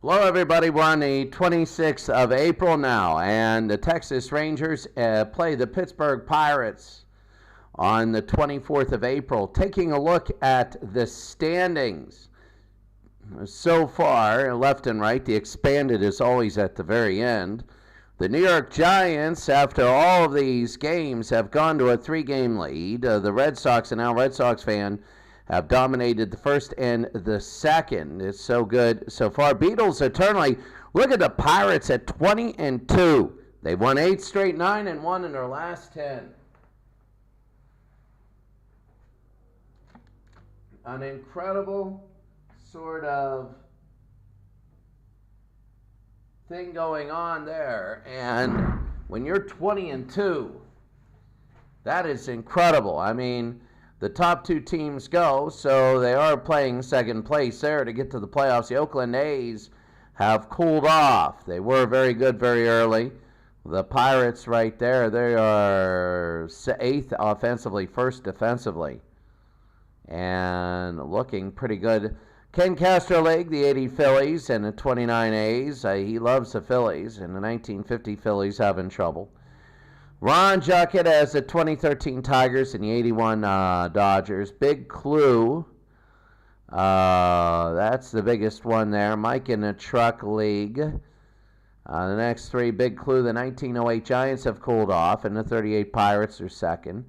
Hello, everybody. We're on the 26th of April now, and the Texas Rangers play the Pittsburgh Pirates on the 24th of April. Taking a look at the standings so far, left and right, the expanded is always at the very end. The New York Giants, after all of these games, have gone to a 3-game lead. The Red Sox, and now Red Sox fan, have dominated the first and the second. It's so good so far. Beatles eternally. Look at the Pirates at 20-2. They've won 8 straight, 9-1 in their last 10. An incredible sort of thing going on there. And when you're 20-2, that is incredible. I mean, the top 2 teams go, so they are playing second place there to get to the playoffs. The Oakland A's have cooled off. They were very good very early. The Pirates right there, they are 8th offensively, 1st defensively, and looking pretty good. Ken Castro League, the 80 Phillies and the 29 A's. He loves the Phillies, and the 1950 Phillies having trouble. Ron Juckett has the 2013 Tigers and the 81 Dodgers. Big Clue, that's the biggest one there. Mike in the Truck League. The next 3, Big Clue, the 1908 Giants have cooled off, and the 38 Pirates are second.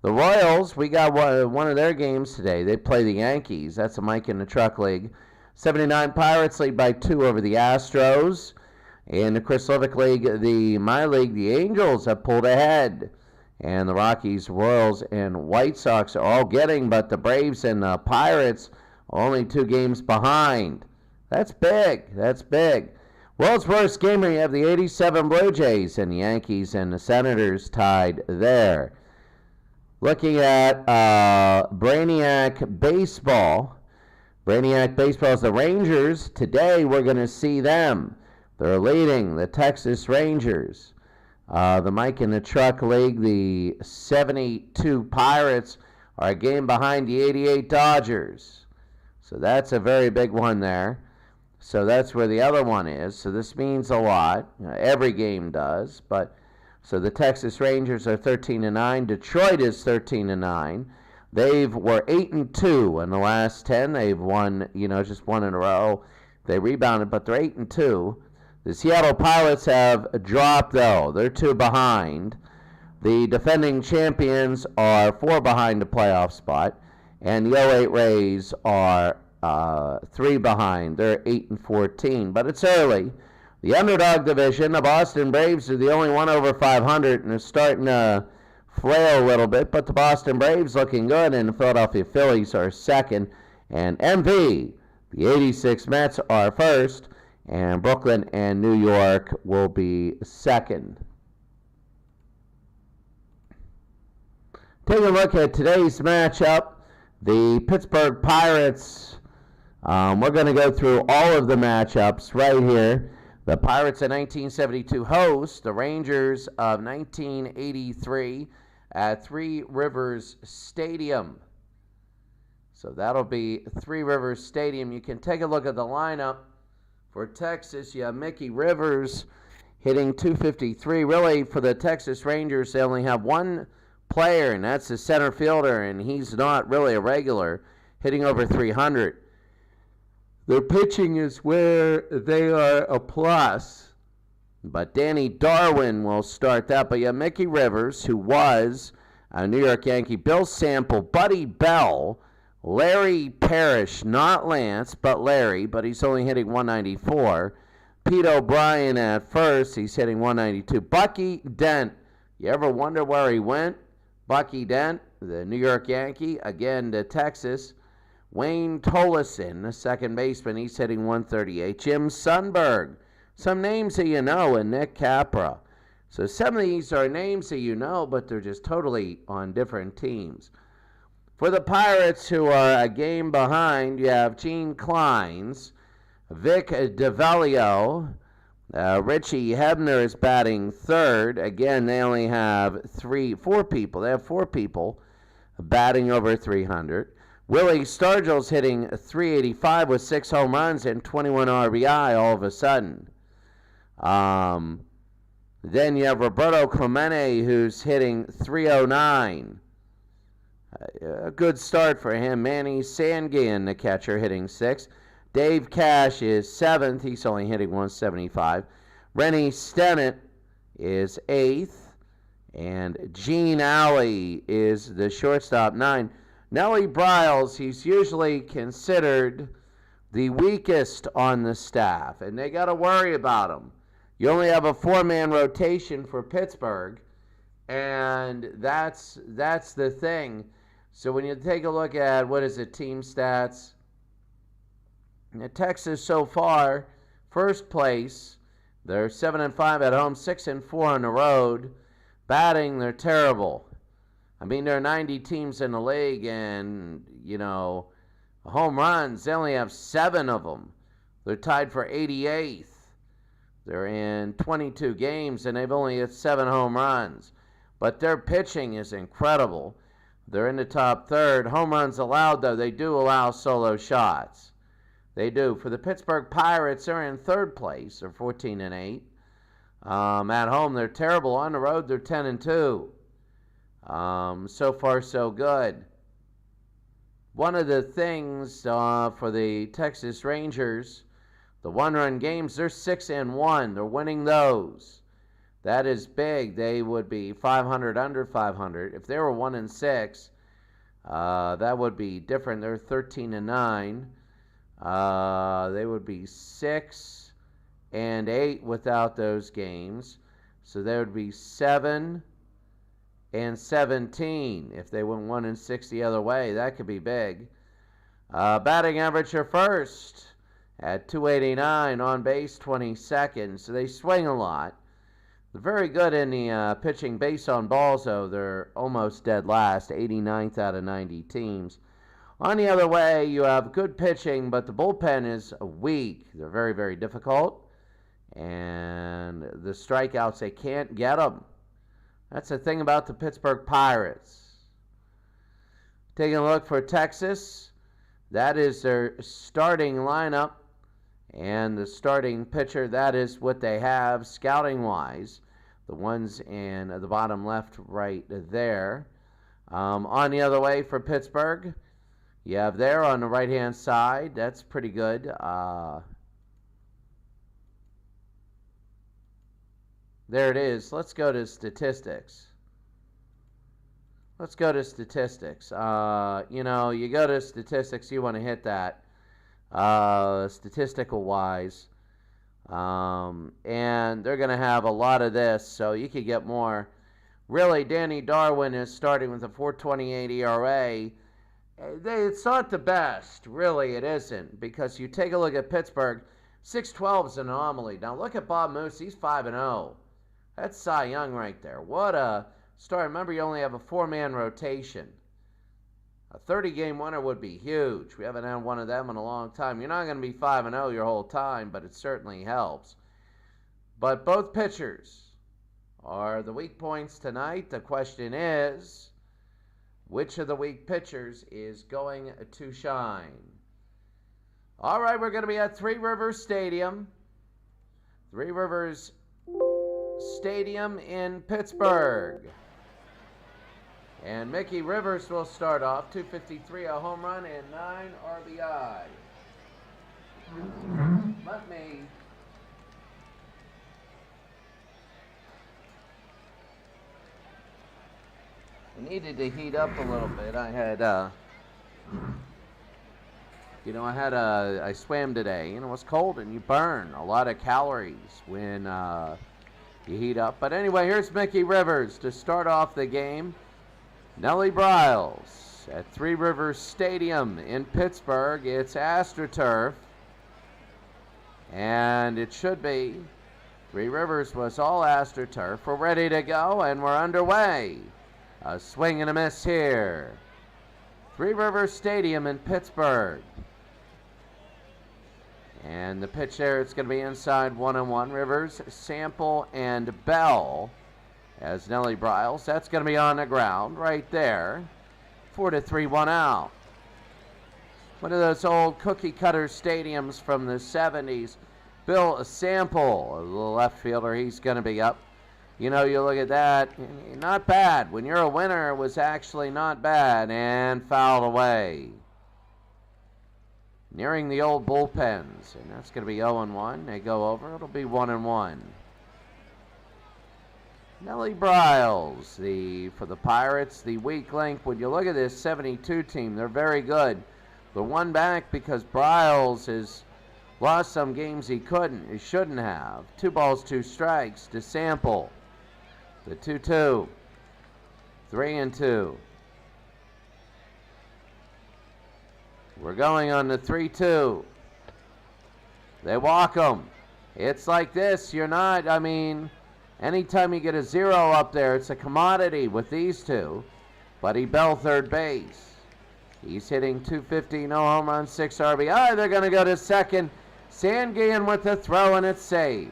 The Royals, we got one of their games today. They play the Yankees. That's the Mike in the Truck League. 79 Pirates lead by 2 over the Astros. In the Chris Levick League, my league, the Angels have pulled ahead. And the Rockies, Royals, and White Sox are all getting, but the Braves and the Pirates are only 2 games behind. That's big. That's big. World's worst gamer, you have the 87 Blue Jays and the Yankees and the Senators tied there. Looking at Brainiac Baseball. Brainiac Baseball is the Rangers. Today we're going to see them. They're leading the Texas Rangers. The Mike in the Truck League, the 72 Pirates are a game behind the 88 Dodgers. So that's a very big one there. So that's where the other one is. So this means a lot. Every game does. But so the Texas Rangers are 13-9. Detroit is 13-9. They were 8-2 in the last 10. They've won, just one in a row. They rebounded, but they're 8-2. The Seattle Pilots have dropped, though. They're 2 behind. The defending champions are 4 behind the playoff spot. And the 08 Rays are 3 behind. They're 8-14. But it's early. The underdog division, the Boston Braves are the only one over 500, and they're starting to flail a little bit. But the Boston Braves looking good, and the Philadelphia Phillies are second. And MV, the 86 Mets, are first. And Brooklyn and New York will be second. Take a look at today's matchup. The Pittsburgh Pirates, we're going to go through all of the matchups right here. The Pirates of 1972 host the Rangers of 1983 at Three Rivers Stadium. So that'll be Three Rivers Stadium. You can take a look at the lineup. For Texas, you have Mickey Rivers hitting .253. Really, for the Texas Rangers, they only have one player, and that's the center fielder, and he's not really a regular, hitting over .300. Their pitching is where they are a plus, but Danny Darwin will start that. But you have Mickey Rivers, who was a New York Yankee, Bill Sample, Buddy Bell, Larry Parrish, not Lance, but Larry, but he's only hitting .194. Pete O'Brien at first, he's hitting .192. Bucky Dent, you ever wonder where he went? Bucky Dent, the New York Yankee, again to Texas. Wayne Tolleson, the second baseman, he's hitting .138. Jim Sundberg, some names that you know, and Nick Capra. So some of these are names that you know, but they're just totally on different teams. For the Pirates, who are a game behind, you have Gene Kleins, Vic DeValio, Richie Hebner is batting third. Again, they only have 4 people. They have 4 people batting over .300. Willie Stargell's hitting .385 with 6 home runs and 21 RBI all of a sudden. Then you have Roberto Clemente, who's hitting .309. A good start for him. Manny Sanguin, the catcher, hitting 6. Dave Cash is 7th. He's only hitting .175. Rennie Stennett is 8th. And Gene Alley is the shortstop, 9. Nellie Briles, he's usually considered the weakest on the staff, and they got to worry about him. You only have a 4-man rotation for Pittsburgh, and that's the thing. So when you take a look at, team stats, Texas so far, first place, they're 7-5 at home, 6-4 on the road. Batting, they're terrible. I mean, there are 90 teams in the league, and, home runs, they only have 7 of them. They're tied for 88th. They're in 22 games, and they've only hit 7 home runs. But their pitching is incredible. They're in the top third. Home runs allowed, though. They do allow solo shots. They do. For the Pittsburgh Pirates, they're in third place. They're 14-8. At home, they're terrible. On the road, they're 10-2. So far, so good. One of the things for the Texas Rangers, the one-run games, they're 6-1. They're winning those. That is big. They would be 500 under 500. If they were 1-6, that would be different. They're 13-9. They would be 6-8 without those games. So they would be 7-17 if they went 1-6 the other way. That could be big. Batting average are first at .289, on base 22nd. So they swing a lot. They're very good in the pitching base on balls, though. They're almost dead last, 89th out of 90 teams. On the other way, you have good pitching, but the bullpen is weak. They're very, very difficult. And the strikeouts, they can't get them. That's the thing about the Pittsburgh Pirates. Taking a look for Texas, that is their starting lineup. And the starting pitcher, that is what they have scouting-wise. The ones in the bottom left right there. On the other way for Pittsburgh, you have there on the right-hand side. That's pretty good. There it is. Let's go to statistics. You go to statistics, you want to hit that. Statistical wise, and they're going to have a lot of this, so you could get more. Really, Danny Darwin is starting with a 4.28 ERA. It's not the best, really. It isn't, because you take a look at Pittsburgh, 6.12 is an anomaly. Now look at Bob Moose. He's 5-0. That's Cy Young right there. What a start! Remember, you only have a 4-man rotation. A 30-game winner would be huge. We haven't had one of them in a long time. You're not going to be 5-0 your whole time, but it certainly helps. But both pitchers are the weak points tonight. The question is, which of the weak pitchers is going to shine? All right, we're going to be at Three Rivers Stadium. Three Rivers Stadium in Pittsburgh. And Mickey Rivers will start off, 253, a home run, and 9 RBI. Let me I needed to heat up a little bit. I had, I swam today. It's cold and you burn a lot of calories when you heat up. But anyway, here's Mickey Rivers to start off the game. Nellie Briles at Three Rivers Stadium in Pittsburgh. It's AstroTurf, and it should be. Three Rivers was all AstroTurf. We're ready to go, and we're underway. A swing and a miss here. Three Rivers Stadium in Pittsburgh. And the pitch there, it's going to be inside 1-1. Rivers, Sample, and Bell. As Nellie Briles, that's going to be on the ground right there. 4-3, 1 out. One of those old cookie cutter stadiums from the 70s. Bill Sample, the left fielder, he's going to be up. You know, you look at that, not bad. When you're a winner, it was actually not bad, and fouled away. Nearing the old bullpens, and that's going to be 0-1. They go over, it'll be 1-1. Nellie Briles, for the Pirates, the weak link. When you look at this 72 team, they're very good. They're one back because Briles has lost some games he shouldn't have. 2 balls, 2 strikes to Sample. The 2-2. 3-2. We're going on the 3-2. They walk them. It's like this. You're not, anytime you get a 0 up there, it's a commodity with these two. Buddy Bell, third base. He's hitting .250, no home run, 6 RBI. They're going to go to second. Sanguian with the throw, and it's safe.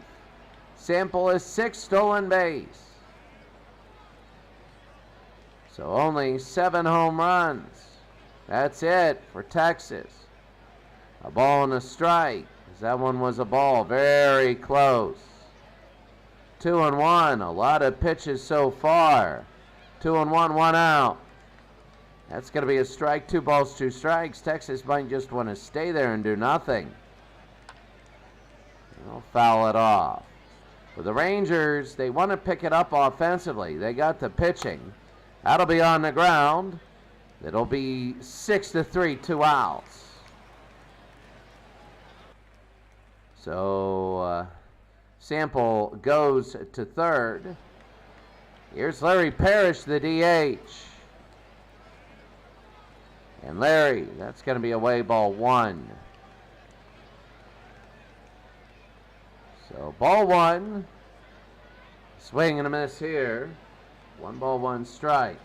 Sample is 6 stolen base. So only 7 home runs. That's it for Texas. A ball and a strike. That one was a ball. Very close. 2-1. A lot of pitches so far. 2-1, 1 out. That's going to be a strike. 2 balls, 2 strikes. Texas might just want to stay there and do nothing. They'll foul it off. For the Rangers, they want to pick it up offensively. They got the pitching. That'll be on the ground. It'll be 6-3, 2 outs. So Sample goes to third. Here's Larry Parrish, the DH. And Larry, that's going to be away ball 1. So ball 1. Swing and a miss here. 1 ball, 1 strike.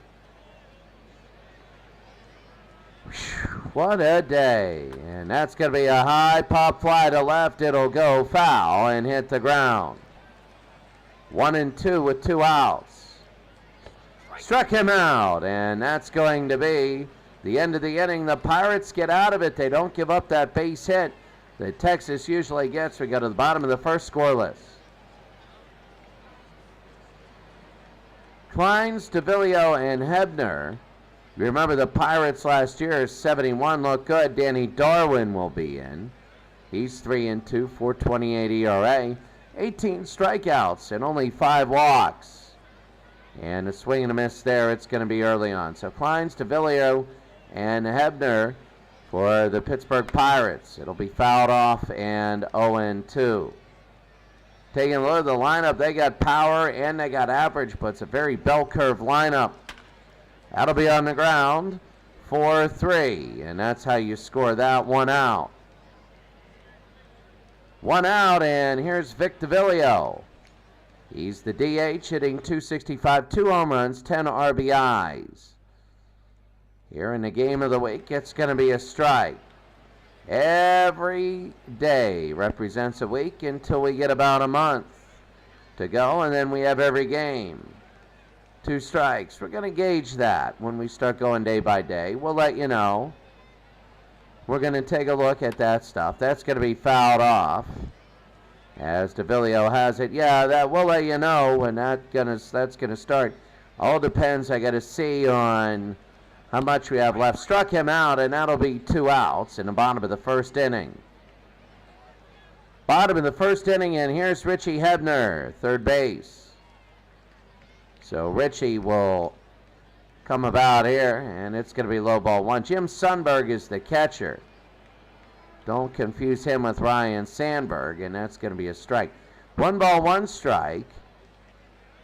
What a day. And that's going to be a high pop fly to left. It'll go foul and hit the ground. 1-2 with 2 outs. Struck him out, and that's going to be the end of the inning. The Pirates get out of it. They don't give up that base hit that Texas usually gets. We go to the bottom of the first, scoreless. Kleins, DeVillio, and Hebner. Remember the Pirates last year, 71 looked good. Danny Darwin will be in. He's 3-2, 4.28 ERA. 18 strikeouts and only 5 walks. And a swing and a miss there. It's going to be early on. So Kleins, DeVillio, and Hebner for the Pittsburgh Pirates. It'll be fouled off and 0-2. Taking a look at the lineup, they got power and they got average, but it's a very bell curve lineup. That'll be on the ground, 4-3, and that's how you score that. 1 out. 1 out, and here's Vic DeVillio. He's the DH, hitting .265, 2 home runs, 10 RBIs. Here in the game of the week, it's going to be a strike. Every day represents a week until we get about a month to go, and then we have every game. 2 strikes. We're going to gauge that when we start going day by day. We'll let you know. We're going to take a look at that stuff. That's going to be fouled off as DeVillio has it. Yeah, that we'll let you know when that's going to start. All depends. I got to see on how much we have left. Struck him out, and that'll be 2 outs in the bottom of the first inning. Bottom of the first inning, and here's Richie Hebner, third base. So Richie will come about here, and it's going to be low ball 1. Jim Sundberg is the catcher. Don't confuse him with Ryan Sandberg, and that's going to be a strike. 1 ball, 1 strike.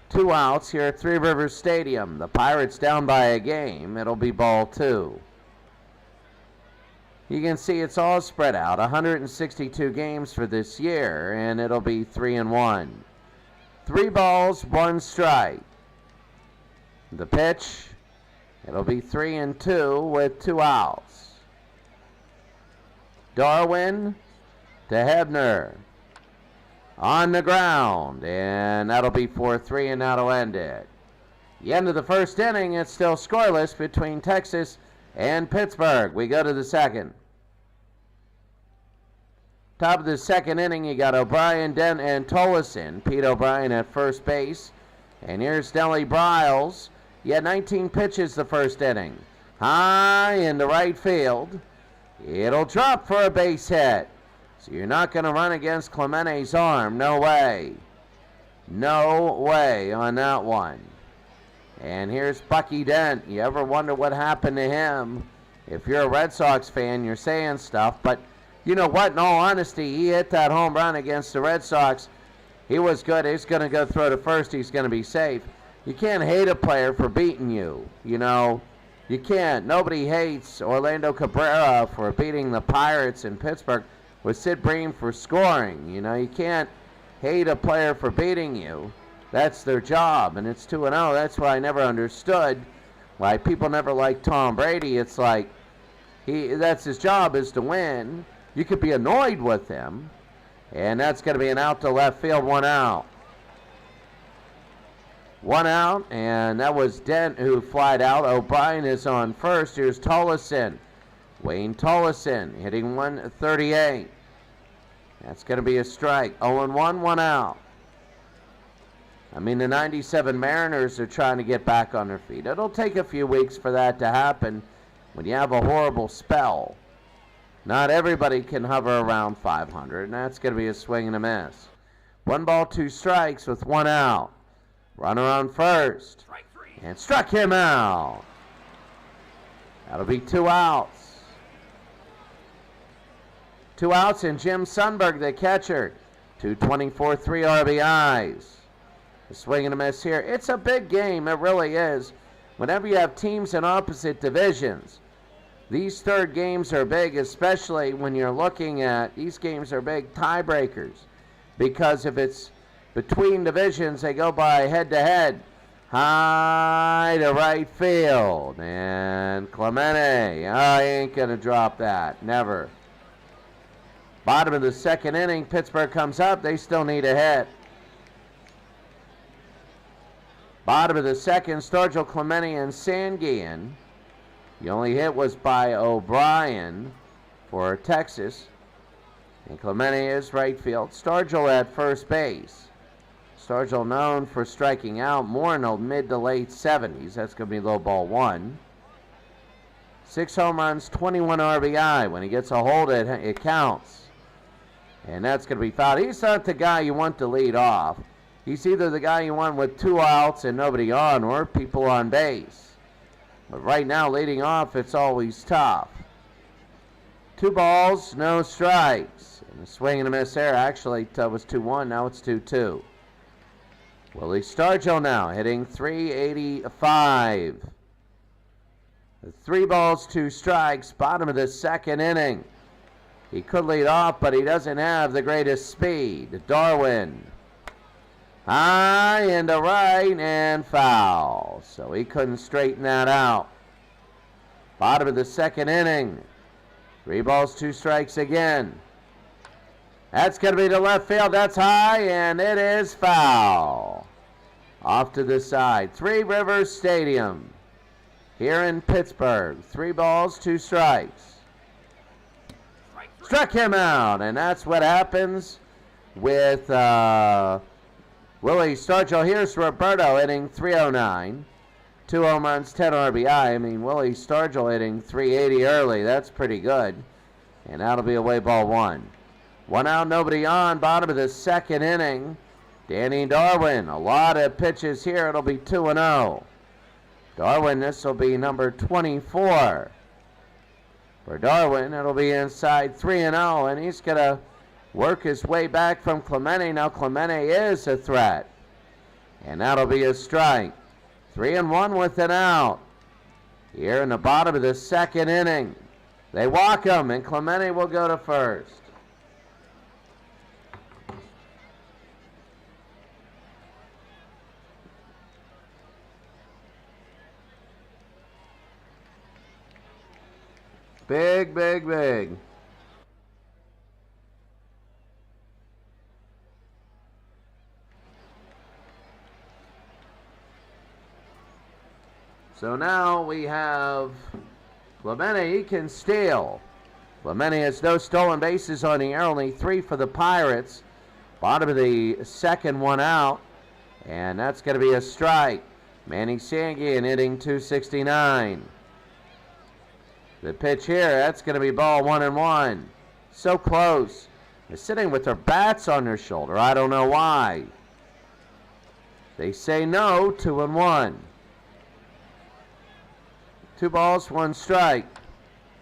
2 outs here at Three Rivers Stadium. The Pirates down by a game. It'll be ball 2. You can see it's all spread out. 162 games for this year, and it'll be 3-1. 3 balls, 1 strike. The pitch, it'll be 3-2 with 2 outs. Darwin to Hebner. On the ground, and that'll be 4-3, and that'll end it. The end of the first inning, it's still scoreless between Texas and Pittsburgh. We go to the second. Top of the second inning, you got O'Brien, Dent, and Tolleson. Pete O'Brien at first base. And here's Nellie Briles. He had 19 pitches the first inning. High into right field. It'll drop for a base hit. So you're not going to run against Clemente's arm. No way. No way on that one. And here's Bucky Dent. You ever wonder what happened to him? If you're a Red Sox fan, you're saying stuff. But you know what? In all honesty, he hit that home run against the Red Sox. He was good. He's going to go throw to first. He's going to be safe. You can't hate a player for beating you. You know, you can't. Nobody hates Orlando Cabrera for beating the Pirates in Pittsburgh with Sid Bream for scoring. You know, you can't hate a player for beating you. That's their job, and it's 2-0. That's why I never understood why people never liked Tom Brady. It's like that's his job, is to win. You could be annoyed with him, and that's going to be an out to left field, 1 out. 1 out, and that was Dent who flied out. O'Brien is on first. Here's Tolleson. Wayne Tolleson hitting 138. That's going to be a strike. 0-1, 1 out. I mean, the 97 Mariners are trying to get back on their feet. It'll take a few weeks for that to happen when you have a horrible spell. Not everybody can hover around 500, and that's going to be a swing and a miss. 1 ball, 2 strikes with 1 out. Runner on first. And struck him out. That'll be 2 outs. 2 outs, and Jim Sundberg, the catcher. 224, 3 RBIs. A swing and a miss here. It's a big game. It really is. Whenever you have teams in opposite divisions, these third games are big, especially when you're looking at, these games are big tiebreakers. Because if it's between divisions, they go by head-to-head. High to right field. And Clemente, he ain't going to drop that. Never. Bottom of the second inning, Pittsburgh comes up. They still need a hit. Bottom of the second, Sturgill, Clemente, and Sanguian. The only hit was by O'Brien for Texas. And Clemente is right field. Sturgill at first base. Sturgill known for striking out more in the mid to late 70s. That's going to be low ball 1. 6 home runs, 21 RBI. When he gets a hold, it counts. And that's going to be fouled. He's not the guy you want to lead off. He's either the guy you want with 2 outs and nobody on, or people on base. But right now, leading off, it's always tough. 2 balls, no strikes. And a swing and a miss there. Actually, it was 2-1. Now it's 2-2. Willie Stargell now hitting .385. 3 balls, 2 strikes. Bottom of the second inning. He could lead off, but he doesn't have the greatest speed. Darwin. High into right and foul. So he couldn't straighten that out. Bottom of the second inning. 3 balls, 2 strikes again. That's going to be to left field. That's high, and it is foul. Off to the side. 3 Rivers Stadium here in Pittsburgh. 3 balls, 2 strikes. Struck him out, and that's what happens with Willie Stargell. Here's Roberto hitting .309. 2 home runs, 10 RBI. I mean, Willie Stargell hitting .380 early. That's pretty good. And that'll be away ball 1. 1 out, nobody on. Bottom of the second inning. Danny Darwin. A lot of pitches here. It'll be 2-0. Darwin, this will be number 24. For Darwin, it'll be inside 3-0, and he's going to work his way back from Clemente. Now Clemente is a threat. And that'll be a strike. 3-1 with an out. Here in the bottom of the second inning. They walk him, and Clemente will go to first. Big, big, big. So now we have Clemente. He can steal. Clemente has no stolen bases on the air, only 3 for the Pirates. Bottom of the second, 1 out, and that's going to be a strike. Manny Sangian hitting .269. The pitch here, that's going to be ball 1-1. So close. They're sitting with their bats on their shoulder. I don't know why. They say no, 2-1. 2 balls, 1 strike.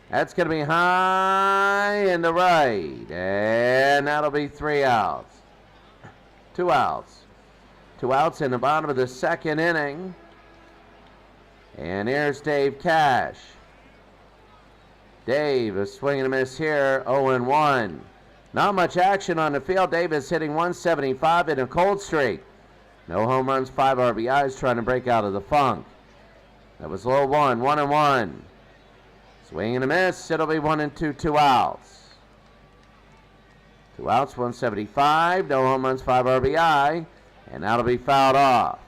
That's going to be high in the right, and that'll be 3 outs. 2 outs. 2 outs in the bottom of the second inning. And here's Dave Cash. Dave, a swing and a miss here, 0-1. Not much action on the field. Dave is hitting .175 in a cold streak. No home runs, 5 RBIs, trying to break out of the funk. That was low 1, 1-1. Swing and a miss, it'll be 1-2, 2 outs. 2 outs, 175, no home runs, 5 RBI, and that'll be fouled off.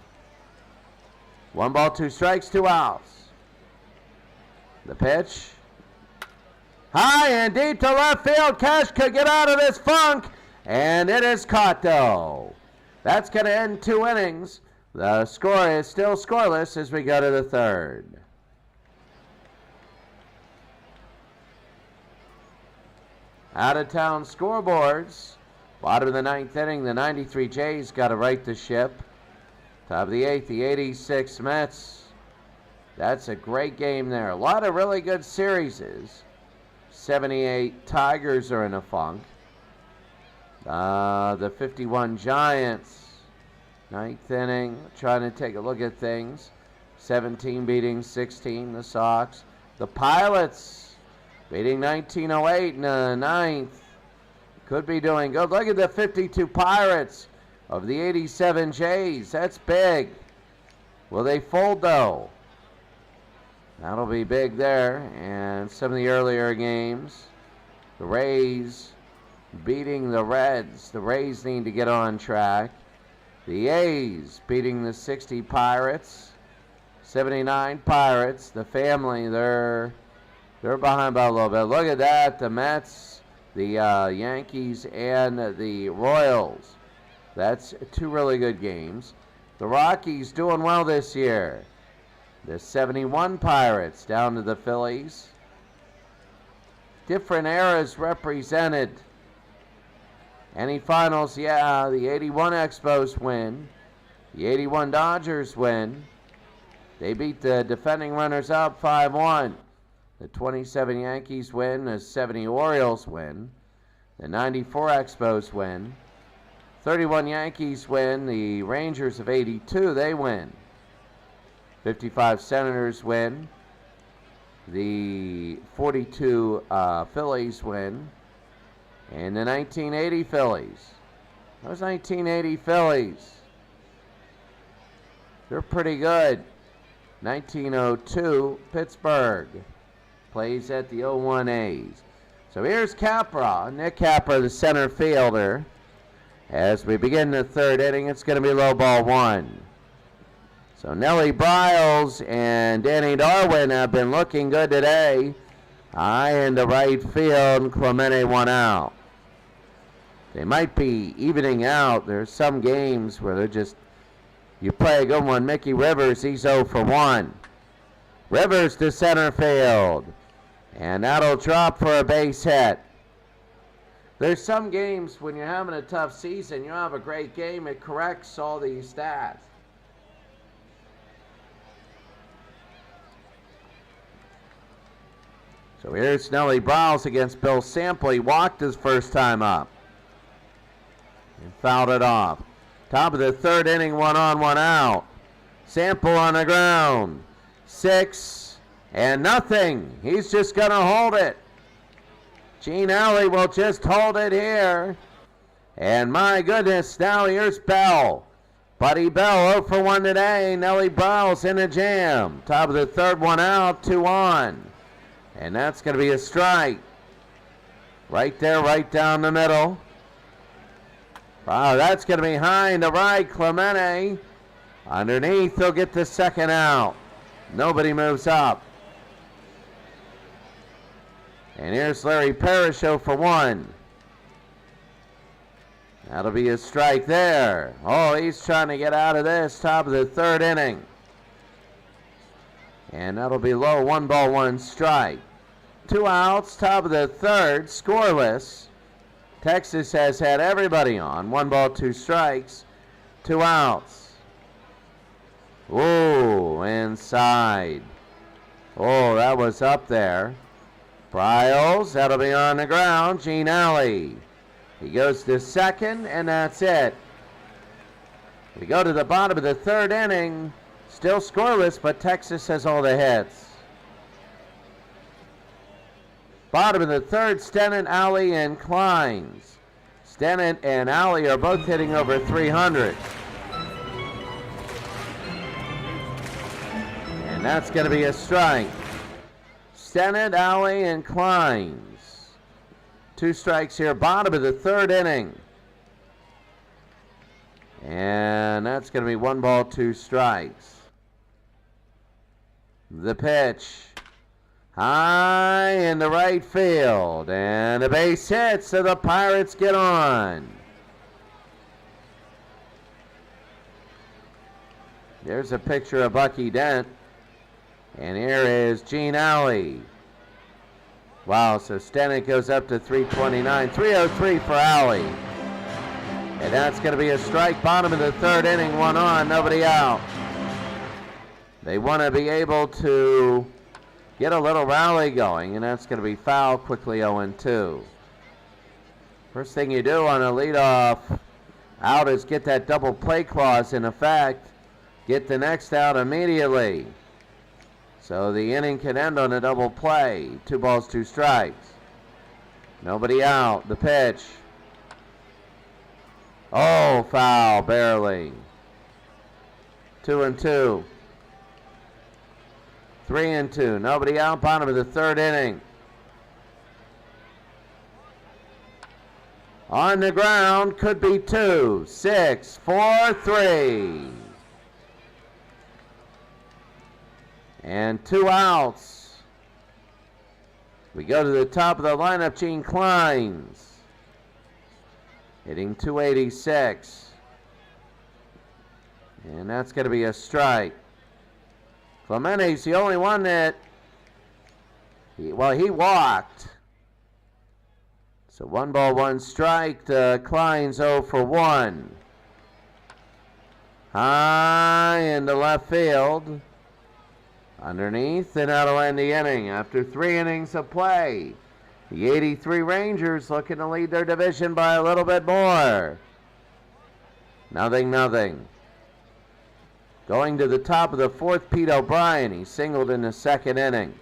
1 ball, 2 strikes, 2 outs. The pitch. High and deep to left field. Cash could get out of this funk, and it is caught though. That's going to end 2 innings. The score is still scoreless as we go to the third. Out-of-town scoreboards. Bottom of the 9th inning, the 93 Jays got to right the ship. Top of the 8th, the 86 Mets. That's a great game there. A lot of really good series. 78 Tigers are in a funk. The 51 Giants, 9th inning, trying to take a look at things. 17 beating 16, the Sox. The Pilots beating 1908 in the 9th. Could be doing good. Look at the 52 Pirates of the 87 Jays. That's big. Will they fold though? That'll be big there. And some of the earlier games, the Rays beating the Reds. The Rays need to get on track. The A's beating the 60 Pirates. 79 Pirates. The family, they're behind by a little bit. Look at that. The Mets, the Yankees, and the Royals. That's 2 really good games. The Rockies doing well this year. The 71 Pirates down to the Phillies. Different eras represented. Any finals? Yeah, the 81 Expos win. The 81 Dodgers win. They beat the defending runners-up 5-1. The 27 Yankees win. The 70 Orioles win. The 94 Expos win. 31 Yankees win. The Rangers of 82, they win. 55 Senators win. The 42 Phillies win. And the 1980 Phillies. Those 1980 Phillies, they're pretty good. 1902 Pittsburgh plays at the 01 A's. So here's Capra, Nick Capra, the center fielder. As we begin the third inning, it's going to be low ball 1. So Nellie Briles and Danny Darwin have been looking good today. High in the right field, Clemente 1 out. They might be evening out. There's some games where they're just, you play a good one. Mickey Rivers, he's 0 for 1. Rivers to center field. And that'll drop for a base hit. There's some games when you're having a tough season, you have a great game, it corrects all these stats. So here's Nellie Briles against Bill Sample. He walked his first time up and fouled it off. Top of the third inning, 1 on, 1 out. Sample on the ground. 6 and nothing. He's just going to hold it. Gene Alley will just hold it here. And my goodness, now here's Bell. Buddy Bell 0 for 1 today. Nellie Briles in a jam. Top of the third, 1 out, 2 on. And that's going to be a strike. Right there, right down the middle. Wow, that's going to be high in the right. Clemente underneath, he'll get the second out. Nobody moves up. And here's Larry Parrish 0 for 1. That'll be a strike there. Oh, he's trying to get out of this. Top of the third inning. And that'll be low. 1 ball, 1 strike. 2 outs. Top of the third. Scoreless. Texas has had everybody on. 1 ball, 2 strikes. 2 outs. Ooh, inside. Oh, that was up there. Bryles, that'll be on the ground. Gene Alley. He goes to second, and that's it. We go to the bottom of the third inning. Still scoreless, but Texas has all the hits. Bottom of the third, Stennett, Alley, and Kleins. Stennett and Alley are both hitting over 300. And that's going to be a strike. Stennett, Alley, and Kleins. 2 strikes here, bottom of the third inning. And that's going to be 1 ball, 2 strikes. The pitch. High in the right field. And a base hit, so the Pirates get on. There's a picture of Bucky Dent. And here is Gene Alley. Wow, so Stennett goes up to 329. 303 for Alley. And that's going to be a strike. Bottom of the third inning, 1 on, nobody out. They want to be able to get a little rally going, and that's going to be foul. Quickly 0-2. First thing you do on a leadoff out is get that double play clause in effect. Get the next out immediately. So the inning can end on a double play. 2 balls, 2 strikes. Nobody out. The pitch. Oh, foul, barely. 2-2. 3-2. Nobody out. Bottom of the third inning. On the ground, could be 2. 6, 4, 3. And 2 outs. We go to the top of the lineup, Gene Kleins. Hitting 286. And that's going to be a strike. Clemente's the only one that, he walked. So 1 ball, 1 strike. Kleins 0 for 1. High into left field. Underneath, and that'll end the inning. After 3 innings of play, the 83 Rangers looking to lead their division by a little bit more. 0-0. Going to the top of the 4th, Pete O'Brien. He singled in the 2nd inning.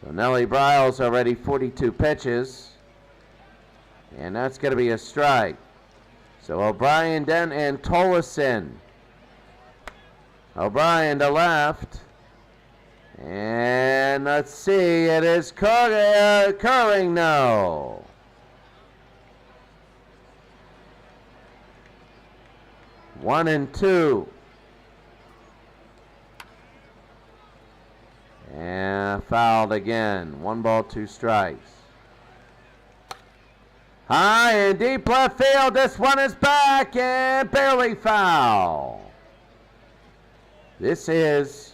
So Nellie Bryles already 42 pitches. And that's going to be a strike. So O'Brien, Dent, and Tolleson. O'Brien to left. And let's see, it is Curling, no. One and two. And fouled again. 1 ball, 2 strikes. High and deep left field. This one is back and barely foul. This is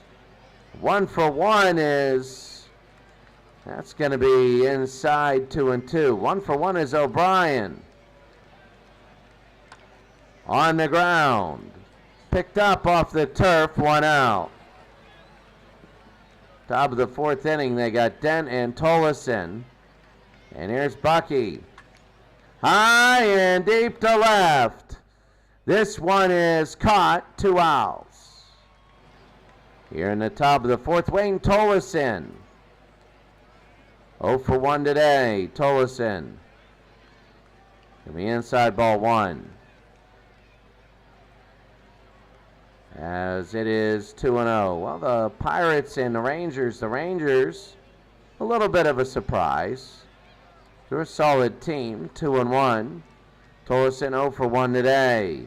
1 for 1 is, that's going to be inside 2-2. 1 for 1 is O'Brien. On the ground. Picked up off the turf, 1 out. Top of the 4th inning, they got Dent and Tolleson. And here's Bucky. High and deep to left. This one is caught, 2 outs. Here in the top of the 4th, Wayne Tolleson. 0 for 1 today, Tolleson. Gonna be inside ball 1. As it is 2-0. Well, the Pirates and the Rangers, a little bit of a surprise. They're a solid team, 2-1. Tolleson 0 for 1 today.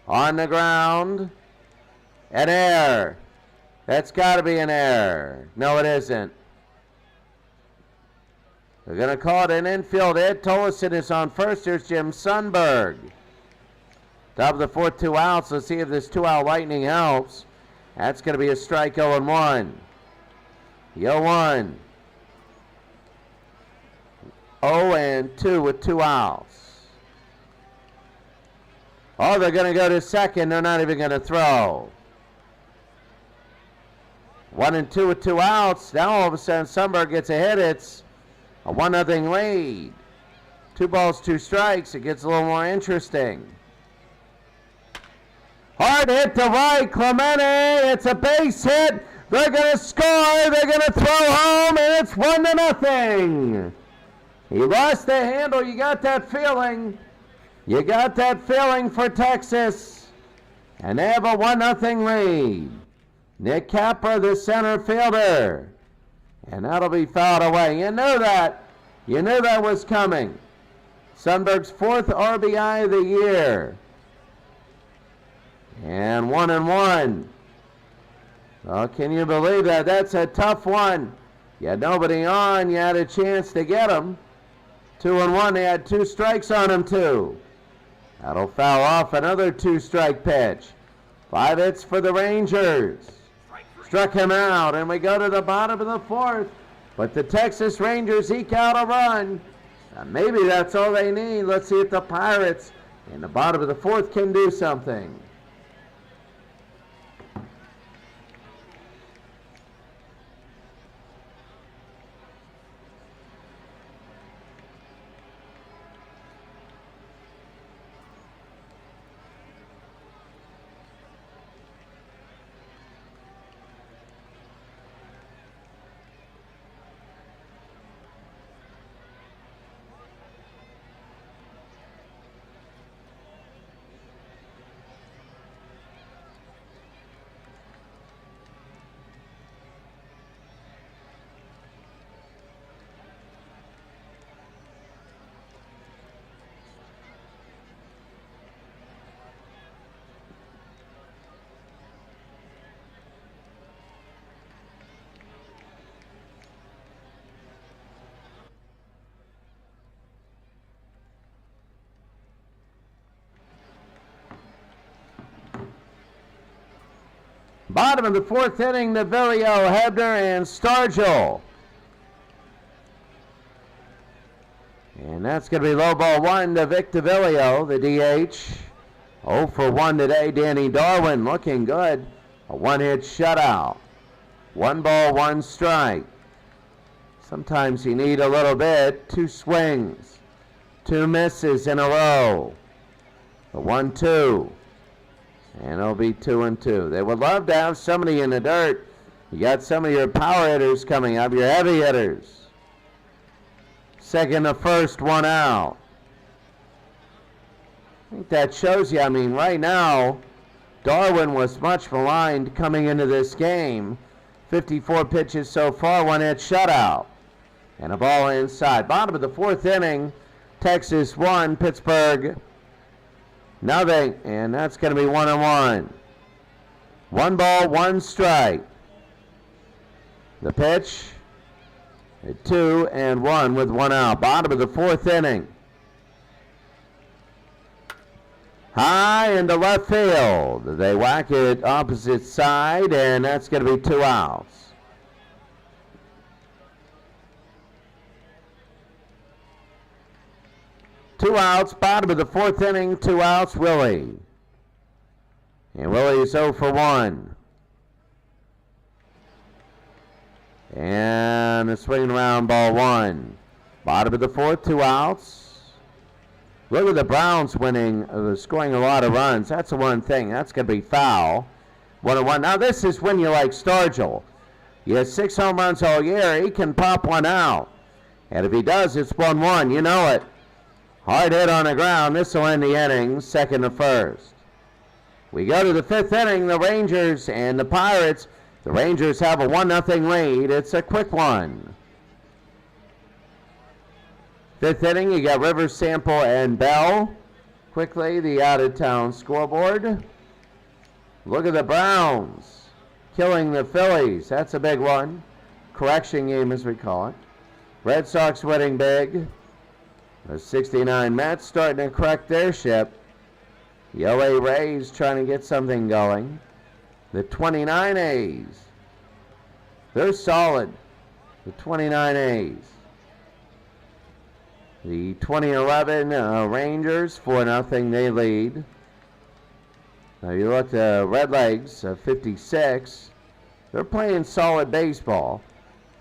On the ground. An error. That's got to be an error. No, it isn't. They're going to call it an infield hit. Tolleson is on first. Here's Jim Sundberg. Top of the fourth, 2 outs. Let's see if this 2-out lightning helps. That's going to be a strike, 0-1. 0-1. 0-2 with 2 outs. Oh, they're going to go to second. They're not even going to throw. 1-2 with 2 outs. Now all of a sudden Sundberg gets a hit. It's a 1-0 lead. 2 balls, 2 strikes. It gets a little more interesting. Hard hit to right. Clemente. It's a base hit. They're going to score. They're going to throw home, and it's 1-0. He lost the handle. You got that feeling. You got that feeling for Texas. And they have a 1-0 lead. Nick Capra, the center fielder. And that'll be fouled away. You knew that. You knew that was coming. Sundberg's 4th RBI of the year. And 1-1. Oh, can you believe that? That's a tough one. You had nobody on. You had a chance to get him. 2-1. They had 2 strikes on him, too. That'll foul off another 2-strike pitch. 5 hits for the Rangers. Struck him out, and we go to the bottom of the 4th. But the Texas Rangers eke out a run. Maybe that's all they need. Let's see if the Pirates in the bottom of the 4th can do something. Bottom of the 4th inning, Navilio, Hebner, and Stargell. And that's going to be low ball 1 to Vic Navilio, the DH. 0 for 1 today. Danny Darwin looking good. A 1-hit shutout. 1 ball, 1 strike. Sometimes you need a little bit. 2 swings. 2 misses in a row. The 1-2. And it'll be 2-2. They would love to have somebody in the dirt. You got some of your power hitters coming up, your heavy hitters. Second to first, 1 out. I think that shows you, I mean, right now, Darwin was much maligned coming into this game. 54 pitches so far, 1-hit shutout. And a ball inside. Bottom of the 4th inning, Texas 1, Pittsburgh nothing, and that's going to be 1-1. 1 ball, 1 strike. The pitch, 2-1 with 1 out. Bottom of the 4th inning. High into left field. They whack it opposite side, and that's going to be 2 outs. Two outs, bottom of the 4th inning, 2 outs, Willie. And Willie is 0 for 1. And a swinging around ball 1. Bottom of the 4th, 2 outs. Look at the Browns winning, scoring a lot of runs. That's the one thing. That's going to be foul. 1-1. Now this is when you like Stargell. He has 6 home runs all year. He can pop 1 out. And if he does, it's 1-1. You know it. Hard hit on the ground. This will end the inning, 2nd to 1st. We go to the 5th inning, the Rangers and the Pirates. The Rangers have a 1-0 lead. It's a quick one. 5th inning, you got Rivers, Sample, and Bell. Quickly, the out-of-town scoreboard. Look at the Browns killing the Phillies. That's a big one. Correction game, as we call it. Red Sox winning big. The 69 Mets starting to correct their ship. The LA Rays trying to get something going. The 29 A's. They're solid. The 29 A's. The 2011 Rangers, 4-0, they lead. Now you look at Red Legs, 56. They're playing solid baseball.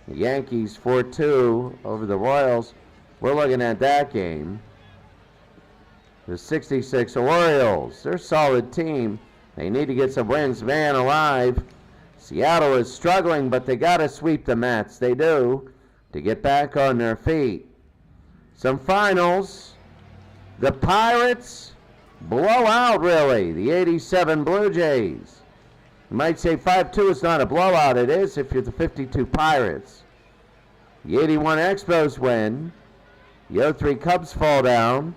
The Yankees, 4-2 over the Royals. We're looking at that game. The 66 Orioles, they're a solid team. They need to get some wins, man alive. Seattle is struggling, but they got to sweep the Mets. They do, to get back on their feet. Some finals. The Pirates blow out, really. The 87 Blue Jays. You might say 5-2 is not a blowout. It is if you're the 52 Pirates. The 81 Expos win. The 03 Cubs fall down.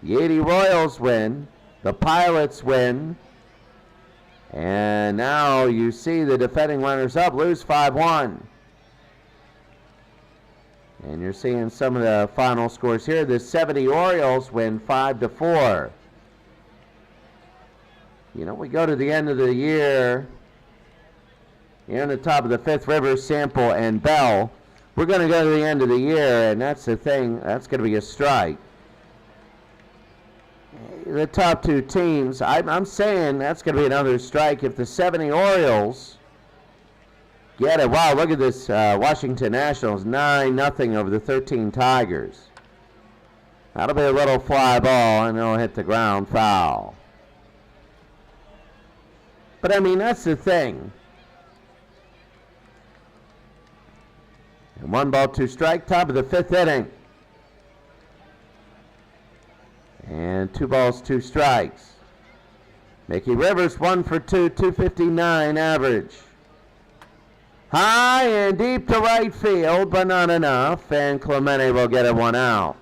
The 80 Royals win. The Pilots win. And now you see the defending runners-up lose 5-1. And you're seeing some of the final scores here. The 70 Orioles win 5-4. You know, we go to the end of the year. You're in the top of the fifth, Rivers, Sample, and Bell. We're going to go to the end of the year, and that's the thing. That's going to be a strike. The top two teams, I'm saying that's going to be another strike if the 70 Orioles get it. Wow, look at this Washington Nationals, 9-0 over the 13 Tigers. That'll be a little fly ball, and it'll hit the ground, foul. But, I mean, that's the thing. And 1 ball, 2 strike, top of the fifth inning. And 2 balls, 2 strikes. Mickey Rivers 1 for 2, 259 average. High and deep to right field, but not enough. And Clemente will get it 1 out.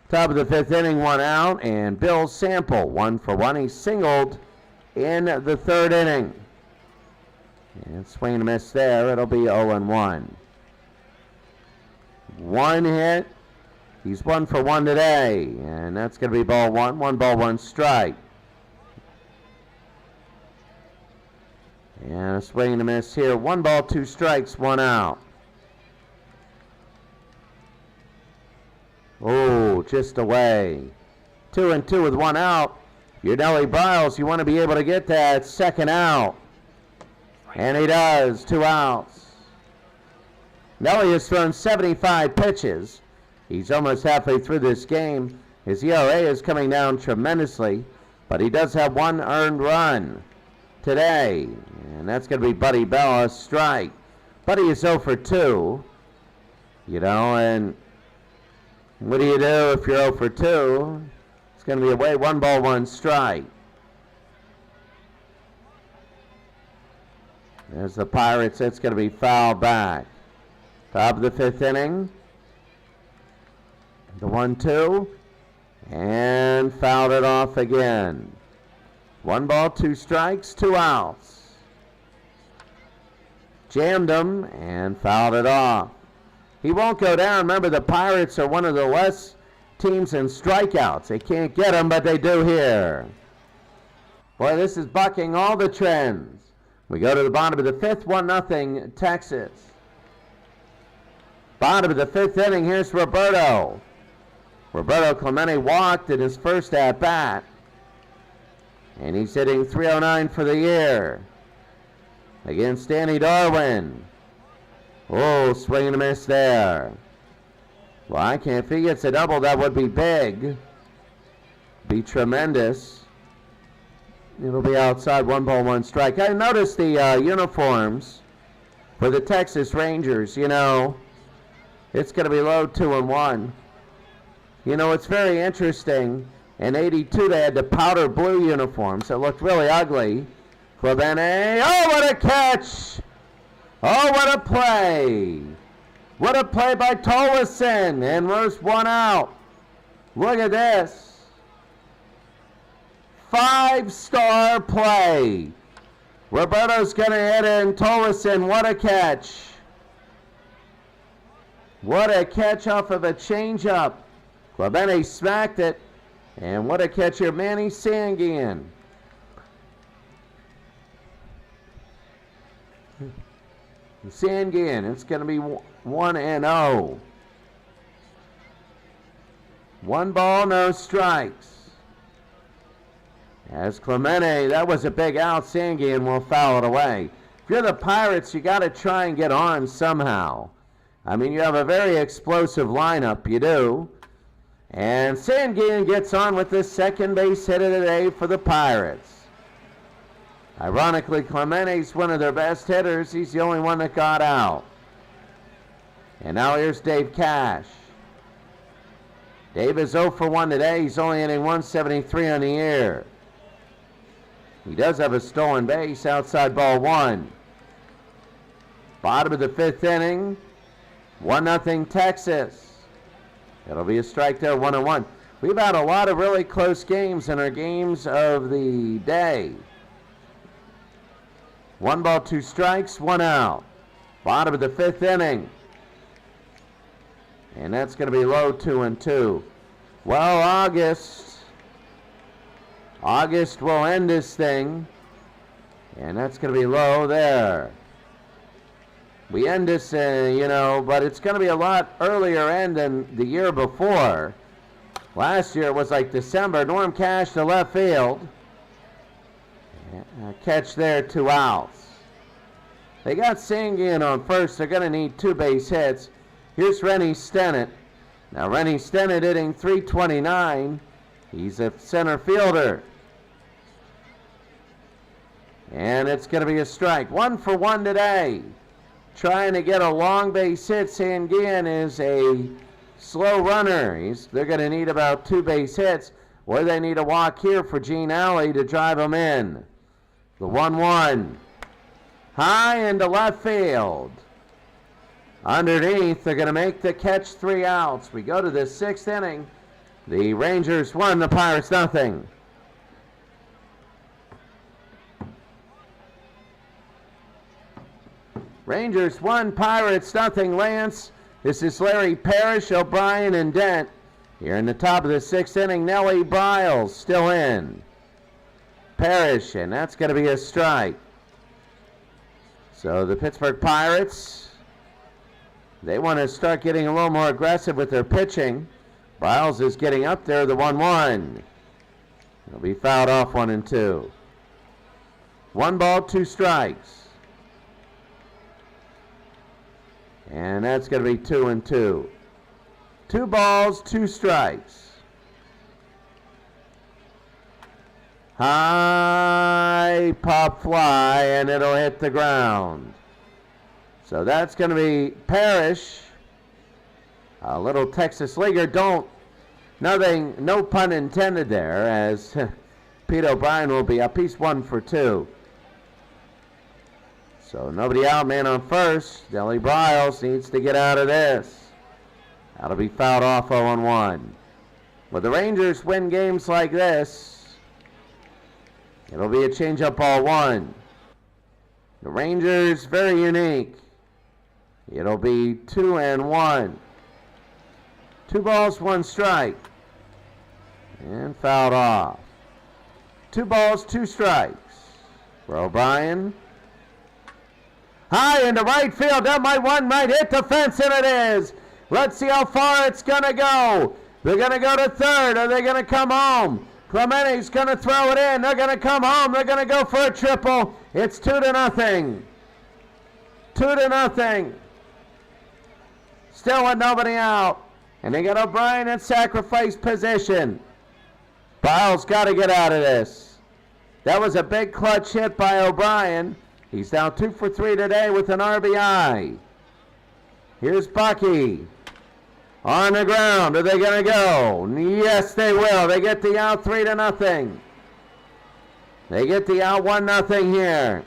Top of the fifth inning, 1 out. And Bill Sample 1 for 1. He singled in the third inning. And swing and a miss there. It'll be 0-1. 1 hit. He's 1 for 1 today, and that's going to be ball 1. 1 ball, 1 strike. And a swing and a miss here. 1 ball, 2 strikes, 1 out. Oh, just away. 2-2 with 1 out. You're Nellie Briles. You want to be able to get that second out. And he does. 2 outs. Nellie has thrown 75 pitches. He's almost halfway through this game. His ERA is coming down tremendously, but he does have 1 earned run today, and that's going to be Buddy Bell, a strike. Buddy is 0 for 2, you know, and what do you do if you're 0 for 2? It's going to be away, 1 ball, 1 strike. There's the Pirates. It's going to be fouled back. Top of the fifth inning. The 1-2, and fouled it off again. 1 ball, 2 strikes, 2 outs. Jammed him and fouled it off. He won't go down. Remember, the Pirates are one of the less teams in strikeouts. They can't get them, but they do here. Boy, this is bucking all the trends. We go to the bottom of the fifth, 1-0 Texas. Bottom of the fifth inning, here's Roberto. Roberto Clemente walked in his first at-bat. And he's hitting .309 for the year against Danny Darwin. Oh, swing and a miss there. Well, I can't. If he gets a double, that would be big. Be tremendous. It'll be outside, 1 ball, 1 strike. I noticed the uniforms for the Texas Rangers. You know, it's going to be low 2-1. You know, it's very interesting. In 82, they had the powder blue uniforms. It looked really ugly. Clemente, oh, what a catch! Oh, what a play! What a play by Tolleson, and there's 1 out. Look at this. 5-star play. Roberto's going to hit in. Tolleson, what a catch. What a catch off of a changeup. Clemente smacked it. And what a catch here, Manny Sanguin. Sanguin, it's going to be 1-0. 1 ball, no strikes. As Clemente, that was a big out. Sanguin will foul it away. If you're the Pirates, you got to try and get on somehow. I mean, you have a very explosive lineup, you do. And Sanguin gets on with the second base hit of the day for the Pirates. Ironically, Clemente's one of their best hitters. He's the only one that got out. And now here's Dave Cash. Dave is 0 for 1 today. He's only hitting 173 on the year. He does have a stolen base, outside ball 1. Bottom of the 5th inning. 1-0 Texas. It'll be a strike there, 1-1. We've had a lot of really close games in our games of the day. 1 ball, 2 strikes, 1 out. Bottom of the 5th inning. And that's going to be low, 2-2. Well, August will end this thing. And that's going to be low there. We end this, but it's going to be a lot earlier end than the year before. Last year it was like December. Norm Cash to left field. Catch there, 2 outs. They got Sanguin on first. They're going to need 2 base hits. Here's Rennie Stennett. Now Rennie Stennett hitting .329. He's a center fielder. And it's going to be a strike. 1 for 1 today. Trying to get a long base hit. Sanguin is a slow runner. They're going to need about 2 base hits, or they need a walk here for Gene Alley to drive them in. The 1-1. High into left field. Underneath, they're going to make the catch, 3 outs. We go to the 6th inning. The Rangers 1, the Pirates nothing. Rangers 1, Pirates nothing. Lance, this is Larry Parrish, O'Brien, and Dent. Here in the top of the 6th inning, Nellie Briles still in. Parrish, and that's going to be a strike. So the Pittsburgh Pirates, they want to start getting a little more aggressive with their pitching. Briles is getting up there, the 1-1. It'll be fouled off, 1-2. 1 ball, 2 strikes. And that's going to be 2-2. 2 balls, 2 strikes. High pop fly, and it'll hit the ground. So that's going to be Parrish. A little Texas leaguer. No pun intended there, as Pete O'Brien will be up. He's 1 for 2. So nobody out, man on first. Nellie Briles needs to get out of this. That'll be fouled off, 0-1. When the Rangers win games like this, it'll be a changeup, ball 1. The Rangers, very unique. It'll be 2-1. 2 balls, 1 strike. And fouled off. 2 balls, 2 strikes. For O'Brien. High into right field. That might hit the fence, and it is. Let's see how far it's going to go. They're going to go to third. Are they going to come home? Clemente's going to throw it in. They're going to come home. They're going to go for a triple. It's 2-0. 2-0. Still with nobody out. And they got O'Brien in sacrifice position. Briles got to get out of this. That was a big clutch hit by O'Brien. He's now 2 for 3 today with an RBI. Here's Bucky. On the ground. Are they going to go? Yes, they will. They get the out, 3-0. They get the out, 1-0 here.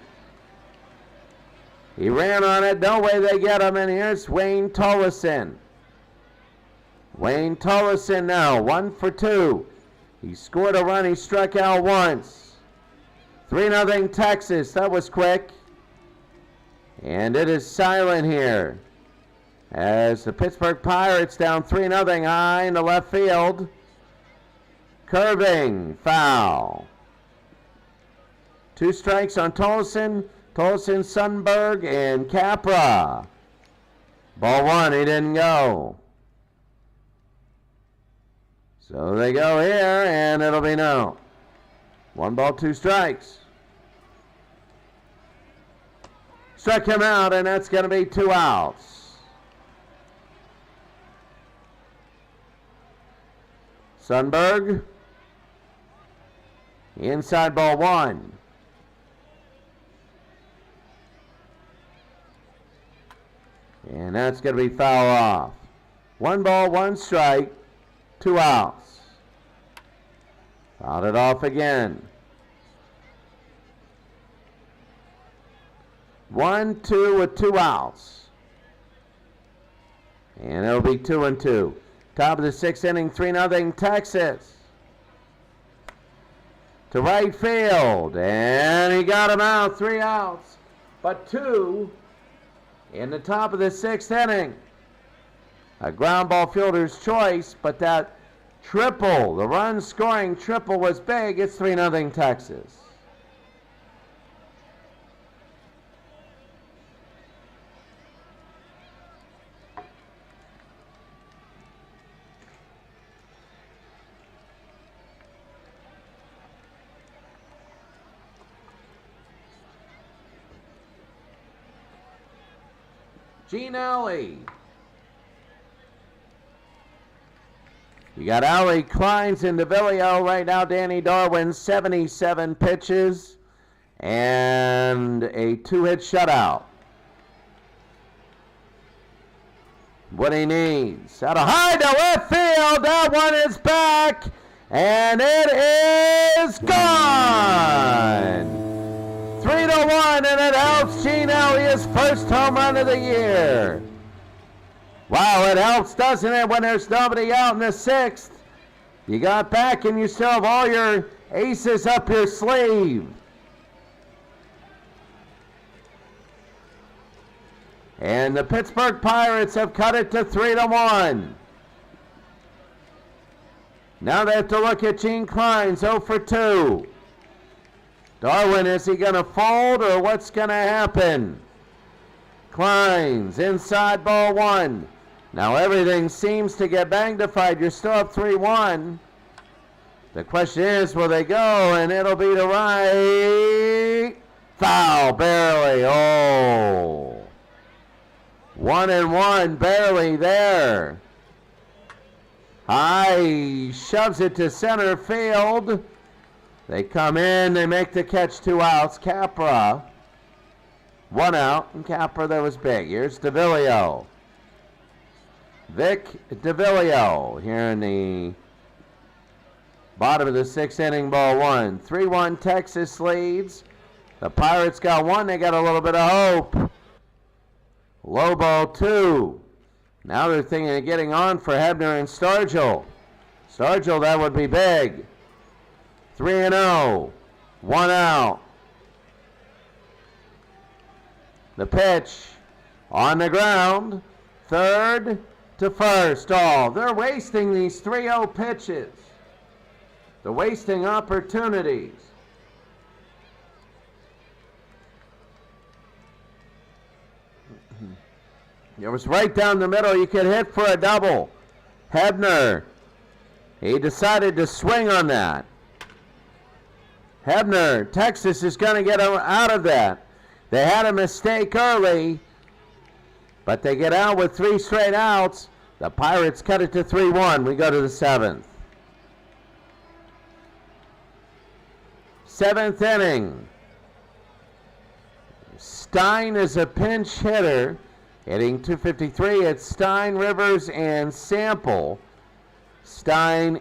He ran on it. No way they get him. And here's Wayne Tollison. Wayne Tollison now, 1 for 2. He scored a run. He struck out once. 3-0 Texas. That was quick. And it is silent here. as the Pittsburgh Pirates down 3-0 high in the left field. Curving, foul. 2 strikes on Tolson, Sundberg, and Capra. Ball 1, he didn't go. So they go here, and it'll be no. 1 ball, 2 strikes. Struck him out, and that's going to be 2 outs. Sundberg. Inside ball 1. And that's going to be foul off. 1 ball, 1 strike, 2 outs. Fouled it off again. 1-2 with 2 outs. And it'll be 2-2. Top of the 6th inning, 3-0 Texas. To right field. And he got him out, 3 outs. But 2 in the top of the 6th inning. A ground ball fielder's choice, but that triple, the run scoring triple was big. It's 3-0 Texas. Gene Alley. You got Alley, Kleins, and DeVillio. Right now, Danny Darwin, 77 pitches and a 2-hit shutout. What he needs. Out of high to left field. That one is back, and it is gone. 3-1, and it helps Gene Elliott's first home run of the year. Wow, it helps, doesn't it, when there's nobody out in the 6th? You got back and you still have all your aces up your sleeve. And the Pittsburgh Pirates have cut it to 3-1. Now they have to look at Gene Kleins, 0 for 2. Darwin, is he going to fold or what's going to happen? Kleins, inside ball 1. Now everything seems to get magnified. You're still up 3-1. The question is, will they go? And it'll be to right. Foul, barely. Oh. 1-1, barely there. High, shoves it to center field. They come in, they make the catch, 2 outs. Capra, 1 out, and Capra, that was big. Here's DeVillio. Vic DeVillio here in the bottom of the 6th inning, ball 1. 3-1 Texas leads. The Pirates got 1, they got a little bit of hope. Low ball 2. Now they're thinking of getting on for Hebner and Stargell. Stargell, that would be big. 3-0, 1 out. The pitch on the ground, 3rd to 1st. Oh, they're wasting these 3-0 pitches. They're wasting opportunities. It was right down the middle. You could hit for a double. Hebner, he decided to swing on that. Hebner, Texas is going to get out of that. They had a mistake early, but they get out with 3 straight outs. The Pirates cut it to 3-1. We go to the 7th. 7th inning. Stein is a pinch hitter, hitting .253. It's Stein, Rivers, and Sample. Stein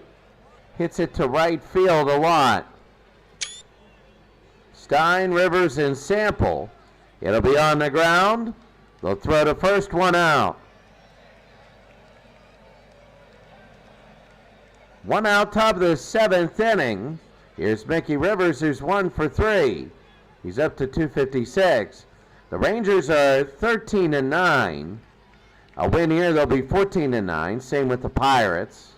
hits it to right field a lot. Stein, Rivers, and Sample. It'll be on the ground. They'll throw the first one out. 1 out, top of the 7th inning. Here's Mickey Rivers, who's 1 for 3. He's up to .256. The Rangers are 13-9. A win here, they'll be 14-9. Same with the Pirates.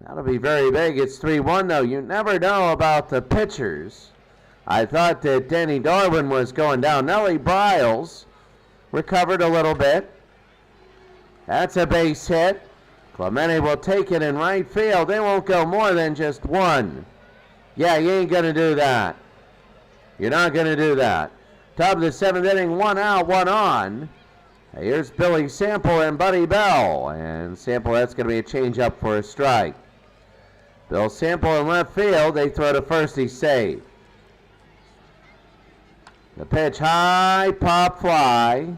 That'll be very big. It's 3-1, though. You never know about the pitchers. I thought that Danny Darwin was going down. Nellie Bryles recovered a little bit. That's a base hit. Clemente will take it in right field. They won't go more than just one. Yeah, you ain't going to do that. You're not going to do that. Top of the 7th inning, 1 out, 1 on. Here's Billy Sample and Buddy Bell. And Sample, that's going to be a changeup for a strike. Bill Sample in left field. They throw to first. He's safe. The pitch, high pop fly.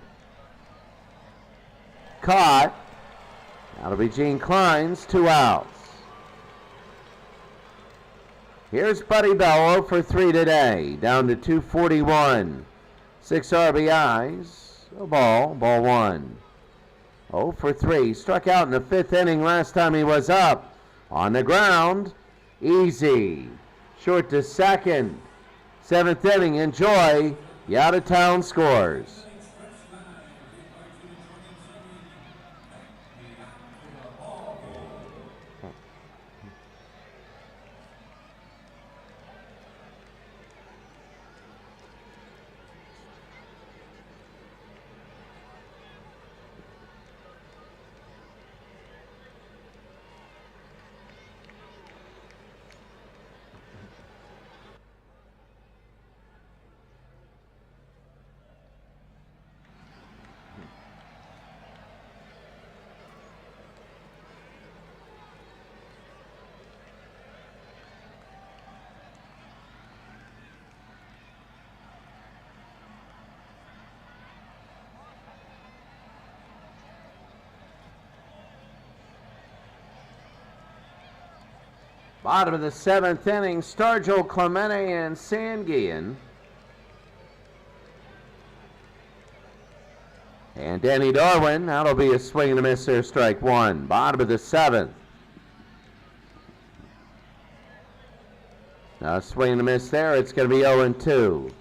Caught. That'll be Gene Klein's, 2 outs. Here's Buddy Bell, 0 for 3 today, down to 241. 6 RBIs, a ball 1. 0 for 3, struck out in the 5th inning last time he was up. On the ground, easy. Short to second. 7th inning, enjoy. The out-of-town scores. Bottom of the 7th inning, Stargell, Clemente, and Sanguian. And Danny Darwin, that'll be a swing and a miss there, strike 1. Bottom of the 7th. Now swing and a miss there, it's going to be 0-2.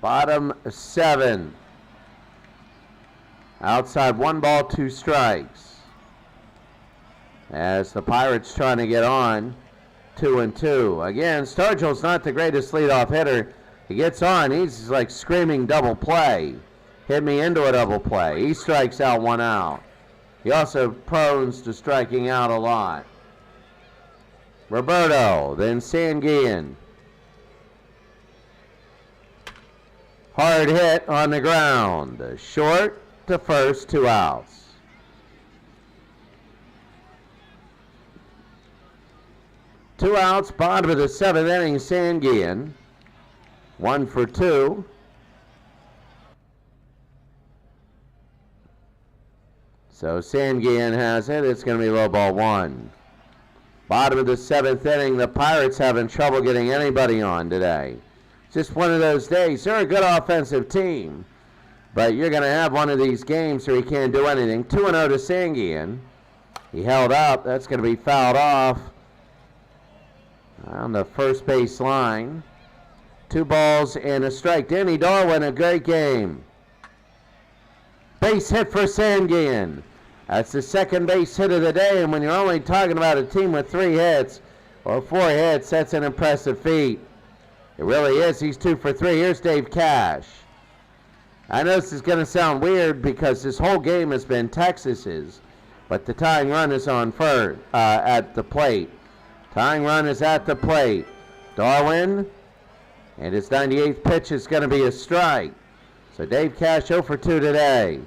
Bottom 7. Outside, 1 ball, 2 strikes. As the Pirates trying to get on, 2-2. Again, Stargell's not the greatest leadoff hitter. He gets on, he's like screaming double play. Hit me into a double play. He strikes out, 1 out. He also prones to striking out a lot. Roberto, then Sanguian. Hard hit on the ground. Short to first, 2 outs. 2 outs, bottom of the 7th inning, Sanguian. 1 for 2. So Sanguian has it. It's going to be low ball 1. Bottom of the 7th inning, the Pirates having trouble getting anybody on today. It's just one of those days. They're a good offensive team, but you're going to have one of these games where you can't do anything. 2-0 to Sanguian. He held up. That's going to be fouled off on the first base line. 2 balls and a strike. Danny Darwin, a great game. Base hit for Sanguian. That's the 2nd base hit of the day, and when you're only talking about a team with 3 hits or 4 hits, that's an impressive feat. It really is. He's 2 for 3. Here's Dave Cash. I know this is going to sound weird because this whole game has been Texas's, but the tying run is on first at the plate. Tying run is at the plate. Darwin, and his 98th pitch is going to be a strike. So Dave Cash 0 for 2 today.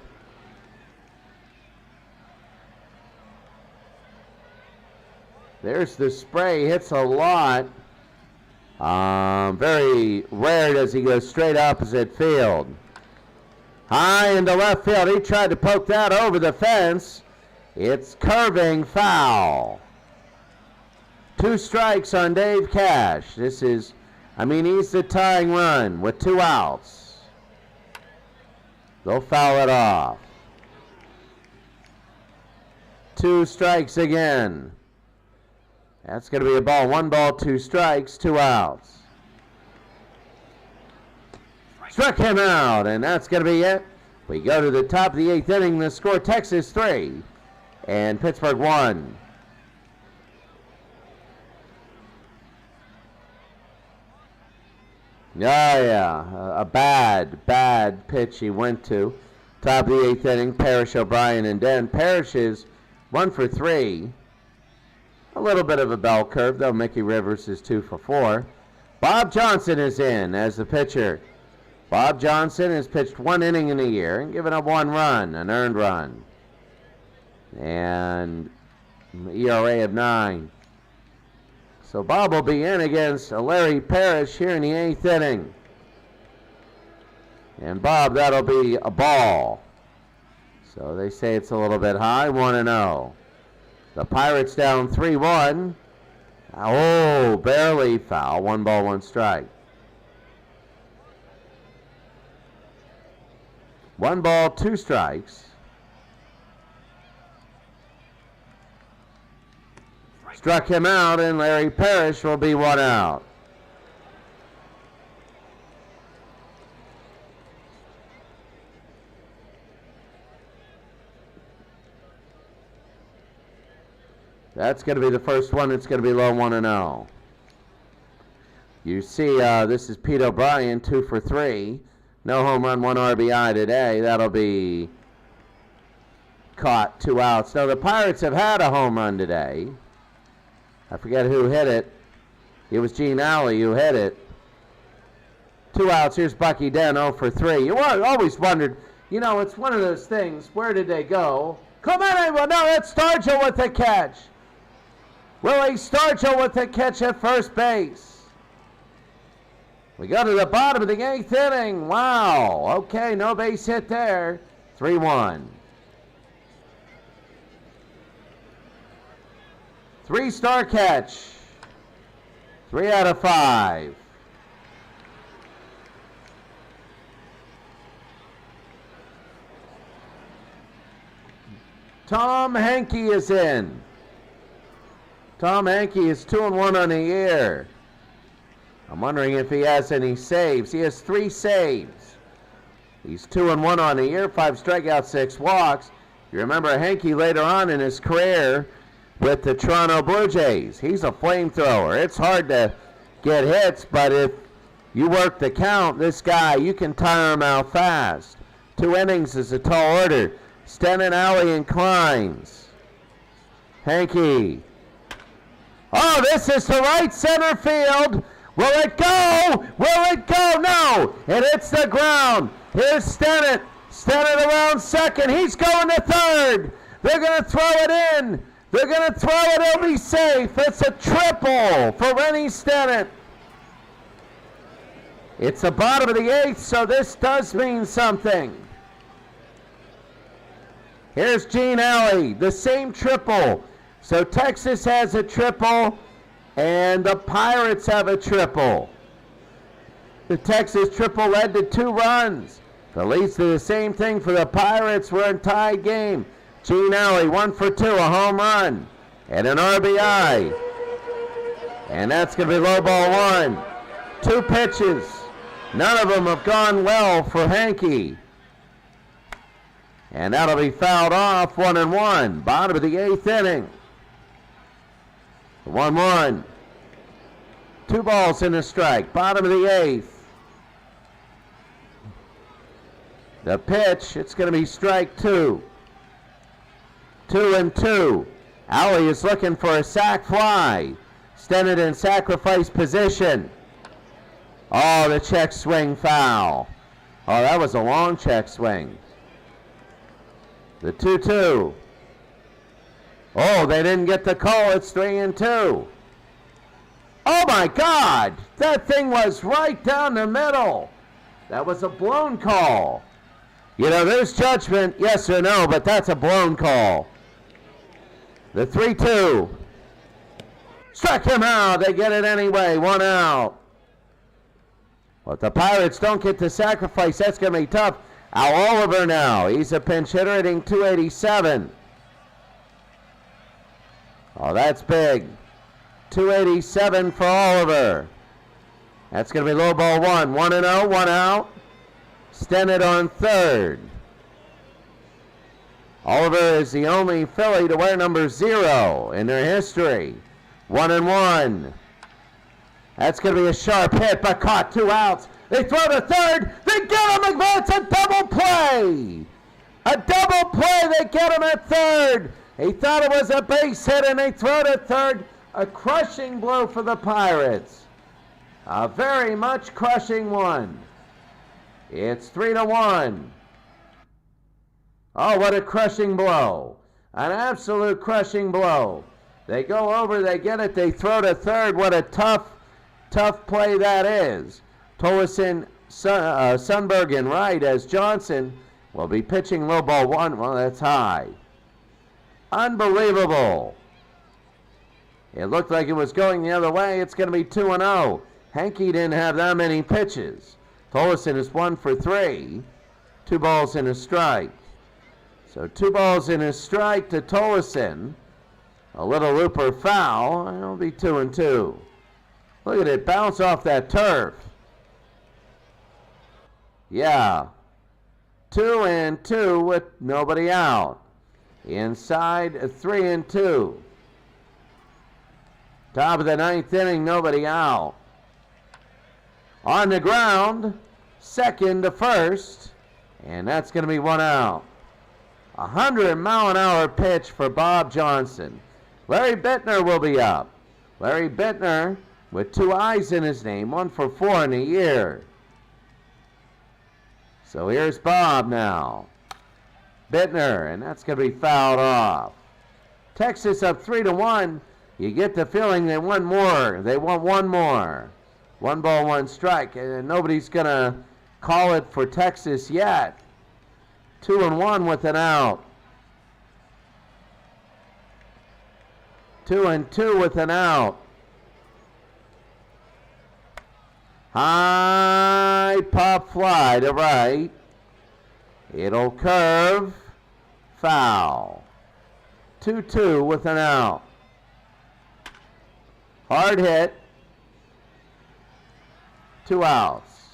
There's the spray. Hits a lot. Very rare does he go straight opposite field. High into left field. He tried to poke that over the fence. It's curving foul. 2 strikes on Dave Cash. This is, he's the tying run with 2 outs. They'll foul it off. 2 strikes again. That's going to be a ball. 1 ball, 2 strikes, 2 outs. Struck him out, and that's going to be it. We go to the top of the 8th inning. The score, Texas 3 and Pittsburgh 1. A bad pitch he went to. Top of the 8th inning, Parrish, O'Brien, and Den. Parrish is 1 for 3. A little bit of a bell curve, though. Mickey Rivers is 2 for 4. Bob Johnson is in as the pitcher. Bob Johnson has pitched 1 inning in a year and given up 1 run, an earned run. And ERA of 9. So Bob will be in against Larry Parrish here in the 8th inning. And Bob, that'll be a ball. So they say it's a little bit high, 1-0. The Pirates down 3-1. Oh, barely foul. 1 ball, 1 strike. 1 ball, 2 strikes. Struck him out, and Larry Parrish will be 1 out. That's going to be the first one. It's going to be low, 1-0. You see, this is Pete O'Brien, 2 for 3. No home run, 1 RBI today. That'll be caught, 2 outs. Now, the Pirates have had a home run today. I forget who hit it. It was Gene Alley who hit it. 2 outs. Here's Bucky Den, 0 for 3. You always wondered, you know, it's one of those things. Where did they go? Clemente, well, no, it's Stargell with the catch. Willie Stargell with the catch at first base. We go to the bottom of the 8th inning. Wow. Okay, no base hit there. 3-1. 3-star catch. 3 out of 5. Tom Hankey is in. Tom Hankey is 2-1 on the year. I'm wondering if he has any saves. He has 3 saves. He's 2-1 on the year, 5 strikeouts, 6 walks. You remember Hankey later on in his career with the Toronto Blue Jays. He's a flamethrower. It's hard to get hits, but if you work the count, this guy, you can tire him out fast. 2 innings is a tall order. Stennon, Alley, and Kleins. Hankey. Oh, this is to right center field. Will it go? Will it go? No. It hits the ground. Here's Stennon. Stennon around second. He's going to third. They're going to throw it in. They're going to throw it. It'll be safe. It's a triple for Rennie Stennon. It's the bottom of the 8th, so this does mean something. Here's Gene Alley, the same triple. So Texas has a triple, and the Pirates have a triple. The Texas triple led to 2 runs. That leads to the same thing for the Pirates. We're in tied game. Gene Alley, 1 for 2, a home run, and an RBI. And that's going to be low ball 1. 2 pitches. None of them have gone well for Hankey. And that'll be fouled off, 1-1. Bottom of the 8th inning. 1-1. 2 balls and a strike. Bottom of the 8th. The pitch, it's going to be strike 2. 2-2. Alley is looking for a sac fly. Stennon in sacrifice position. Oh, the check swing foul. Oh, that was a long check swing. The 2-2. Oh, they didn't get the call. It's 3-2. Oh, my God. That thing was right down the middle. That was a blown call. You know, there's judgment, yes or no, but that's a blown call. The 3-2. Struck him out. They get it anyway. 1 out. But the Pirates don't get the sacrifice. That's going to be tough. Al Oliver now. He's a pinch hitter hitting 287. Oh, that's big. 287 for Oliver. That's going to be low ball 1. 1-0, 1 out. Stennett on third. Oliver is the only Philly to wear number 0 in their history. 1-1. That's going to be a sharp hit, but caught. 2 outs. They throw to third. They get him. It's a double play. A double play. They get him at third. He thought it was a base hit, and they throw to third. A crushing blow for the Pirates. A very much crushing one. It's 3-1. Oh, what a crushing blow. An absolute crushing blow. They go over, they get it, they throw to third. What a tough play that is. Tolleson, Sundberg in right as Johnson will be pitching low ball 1. Well, that's high. Unbelievable. It looked like it was going the other way. It's going to be 2-0. Henke didn't have that many pitches. Tolleson is 1 for 3. 2 balls and a strike. So 2 balls and a strike to Tolleson. A little looper foul. It'll be 2-2. Look at it bounce off that turf. Yeah. 2-2 with nobody out. Inside 3-2. Top of the 9th inning, nobody out. On the ground, second to first, and that's going to be 1 out. 100-mile-an-hour pitch for Bob Johnson. Larry Bittner will be up. Larry Bittner with 2 I's in his name, 1 for 4 in a year. So here's Bob now. Bittner, and that's going to be fouled off. Texas up 3-1. You get the feeling they want more. They want 1 more. 1 ball, 1 strike, and nobody's going to call it for Texas yet. 2-1 with an out. 2-2 with an out. High pop fly to right. It'll curve. Foul. 2-2 with an out. Hard hit. 2 outs.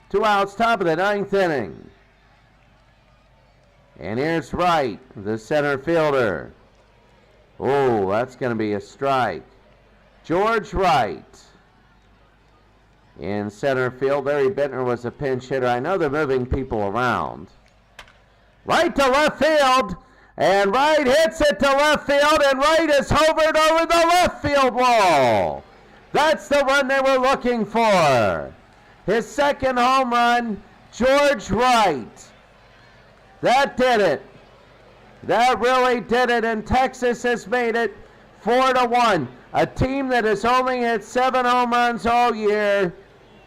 2 outs, top of the 9th inning. And here's Wright, the center fielder. Oh, that's going to be a strike. George Wright in center field. Larry Bittner was a pinch hitter. I know they're moving people around. Right to left field. And Wright hits it to left field, and Wright is hovered over the left field wall. That's the run they were looking for. His second home run, George Wright. That did it. That really did it, and Texas has made it 4-1. A team that has only hit 7 home runs all year,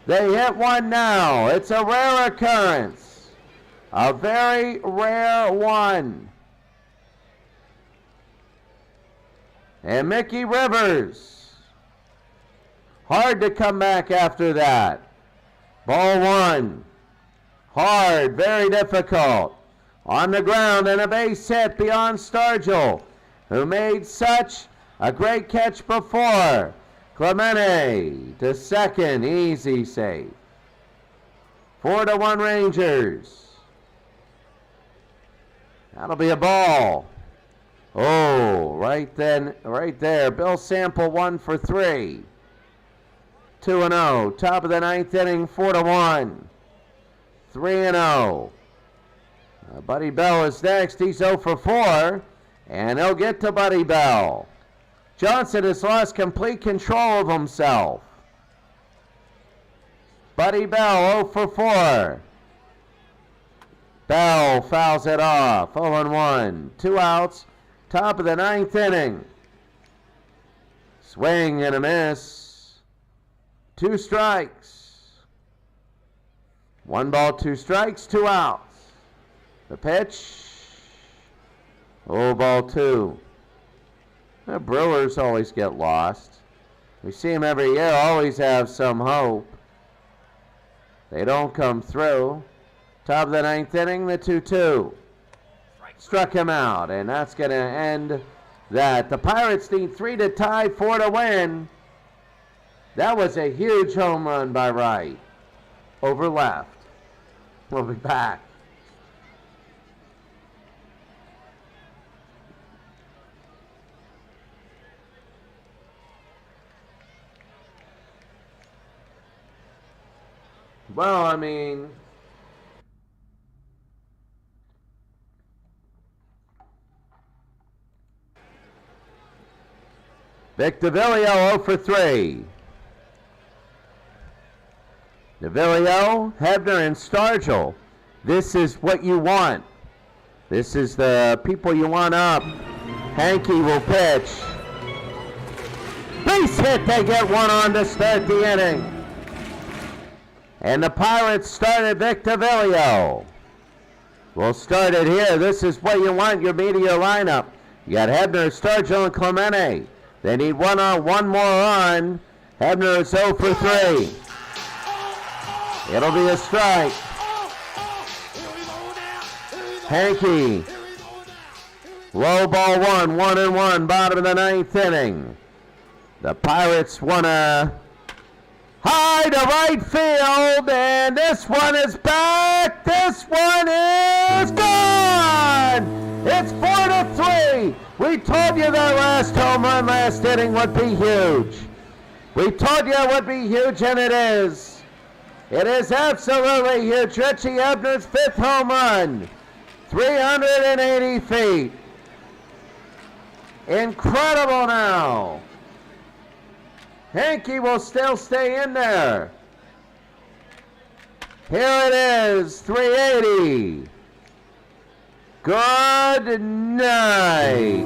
they hit 1 now. It's a rare occurrence. A very rare one. And Mickey Rivers. Hard to come back after that. Ball 1. Hard, very difficult. On the ground and a base hit beyond Stargell, who made such a great catch before. Clemente to second, easy save. 4-1 Rangers. That'll be a ball. Oh, right there. Bill Sample 1 for 3. 2-0. Top of the 9th inning, 4-1. 3-0. Buddy Bell is next. He's 0 for 4. And they'll get to Buddy Bell. Johnson has lost complete control of himself. Buddy Bell 0 for 4. Bell fouls it off. 0-1. 2 outs. Top of the 9th inning. Swing and a miss. 2 strikes. 1 ball, 2 strikes, 2 outs. The pitch. Oh, ball 2. The Brewers always get lost. We see them every year, always have some hope. They don't come through. Top of the 9th inning, the 2-2. Struck him out, and that's going to end that. The Pirates need 3 to tie, 4 to win. That was a huge home run by Wright. over left. We'll be back. Well, I mean, Vic DeVillio 0 for 3. DeVillio, Hebner, and Stargell. This is what you want. This is the people you want up. Hankey will pitch. Base hit, they get one on to start the inning. And the Pirates started Vic DeVillio. We'll start it here. This is what you want, your media lineup. You got Hebner, Stargell, and Clemente. They need one more on. Hebner is 0 for 3. It'll be a strike. Hankey. Low ball 1-1, bottom of the 9th inning. The Pirates want to high to right field, and this one is back. This one is gone. It's 4-3. We told you that last home run last inning would be huge. We told you it would be huge, and it is. It is absolutely huge. Richie Hebner's 5th home run. 380 feet. Incredible now. Hankey will still stay in there. Here it is, 380. Good night.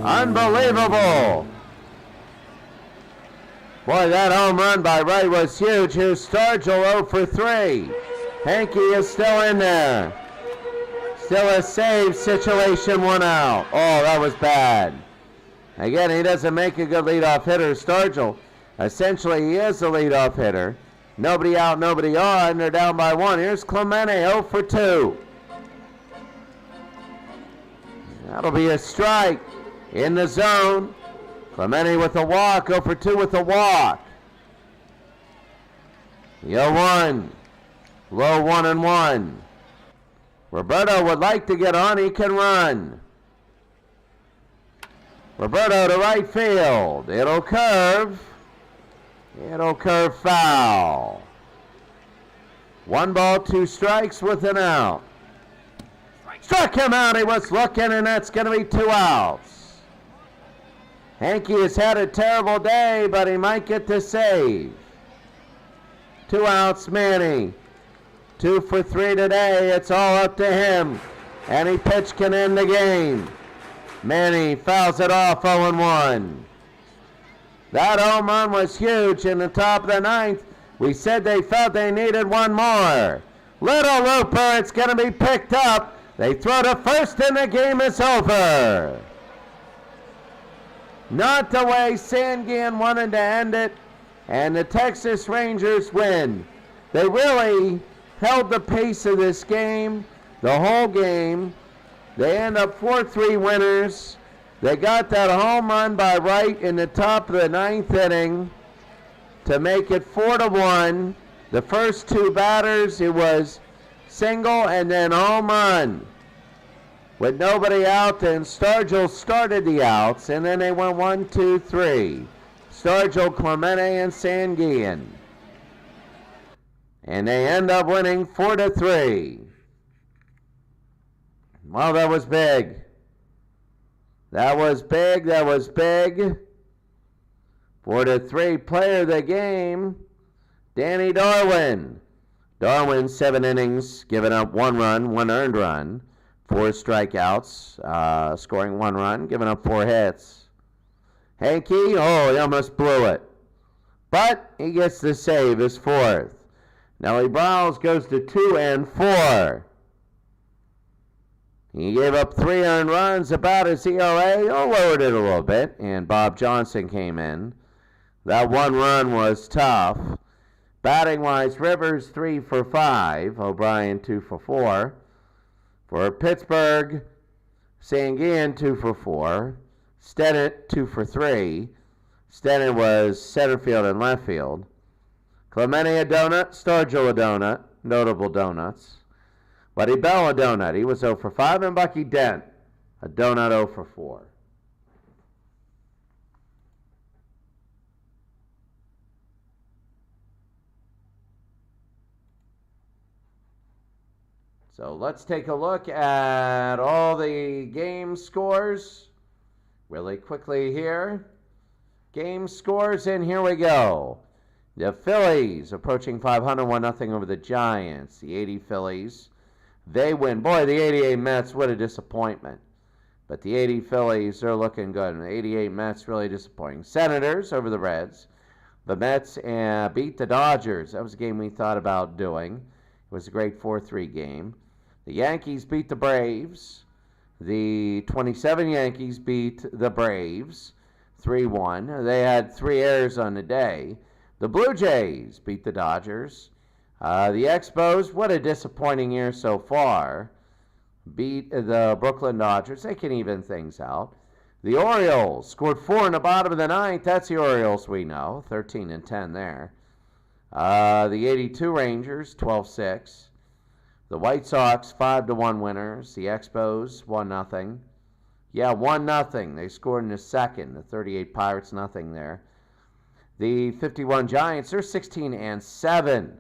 Unbelievable. Boy, that home run by Wright was huge. Here's Stargell 0 for 3. Hankey is still in there. Still a save situation, 1 out. Oh, that was bad. Again, he doesn't make a good leadoff hitter. Stargell, essentially, he is the leadoff hitter. Nobody out, nobody on. They're down by 1. Here's Clemente, 0 for 2. That'll be a strike in the zone. Clemente with a walk, 0 for 2 with a walk. 0-1. Low 1-1. Roberto would like to get on. He can run. Roberto to right field. It'll curve. It'll curve foul. 1 ball, 2 strikes with an out. Struck him out. He was looking, and that's going to be 2 outs. Hankey has had a terrible day, but he might get the save. 2 outs, Manny. 2 for 3 today. It's all up to him. Any pitch can end the game. Manny fouls it off, 0-1. That home run was huge in the top of the 9th. We said they felt they needed 1 more. Little looper, it's going to be picked up. They throw to first and the game is over. Not the way Sanguin wanted to end it, and the Texas Rangers win. They really held the pace of this game, the whole game. They end up 4-3 winners. They got that home run by Wright in the top of the 9th inning to make it 4-1. The first 2 batters, it was single and then home run. With nobody out, then Stargell started the outs, and then they went 1, 2, 3. Stargell, Clemente, and Sanguin. And they end up winning 4-3. Well, that was big. That was big. That was big. 4-3. Player of the game, Danny Darwin. Darwin, 7 innings, giving up 1 run, 1 earned run. 4 strikeouts, scoring 1 run, giving up 4 hits. Hankey, oh, he almost blew it. But he gets the save, his 4th. Nellie Browse goes to 2 and 4. He gave up 3 earned runs, about his ERA. Lowered it a little bit, and Bob Johnson came in. That 1 run was tough. Batting-wise, Rivers 3 for 5. O'Brien 2 for 4. For Pittsburgh, Sanguin 2 for 4. Stennett 2 for 3. Stenner was center field and left field. Clemente a donut. Stargell a donut. Notable donuts. Buddy Bell a donut. He was 0 for 5. And Bucky Dent a donut 0 for 4. So let's take a look at all the game scores really quickly here. Game scores, and here we go. The Phillies approaching 500, 1-0 over the Giants. The 80 Phillies, they win. Boy, the 88 Mets, what a disappointment. But the 80 Phillies, they're looking good. And the 88 Mets, really disappointing. Senators over the Reds. The Mets beat the Dodgers. That was a game we thought about doing. It was a great 4-3 game. The Yankees beat the Braves. The 27 Yankees beat the Braves 3-1. They had 3 errors on the day. The Blue Jays beat the Dodgers. The Expos, what a disappointing year so far, beat the Brooklyn Dodgers. They can even things out. The Orioles scored 4 in the bottom of the 9th. That's the Orioles we know, 13-10 there. The 82 Rangers, 12-6. The White Sox, 5-1 winners. The Expos, 1-0. Yeah, 1-0. They scored in the second. The 38 Pirates, nothing there. The 51 Giants, they're 16-7.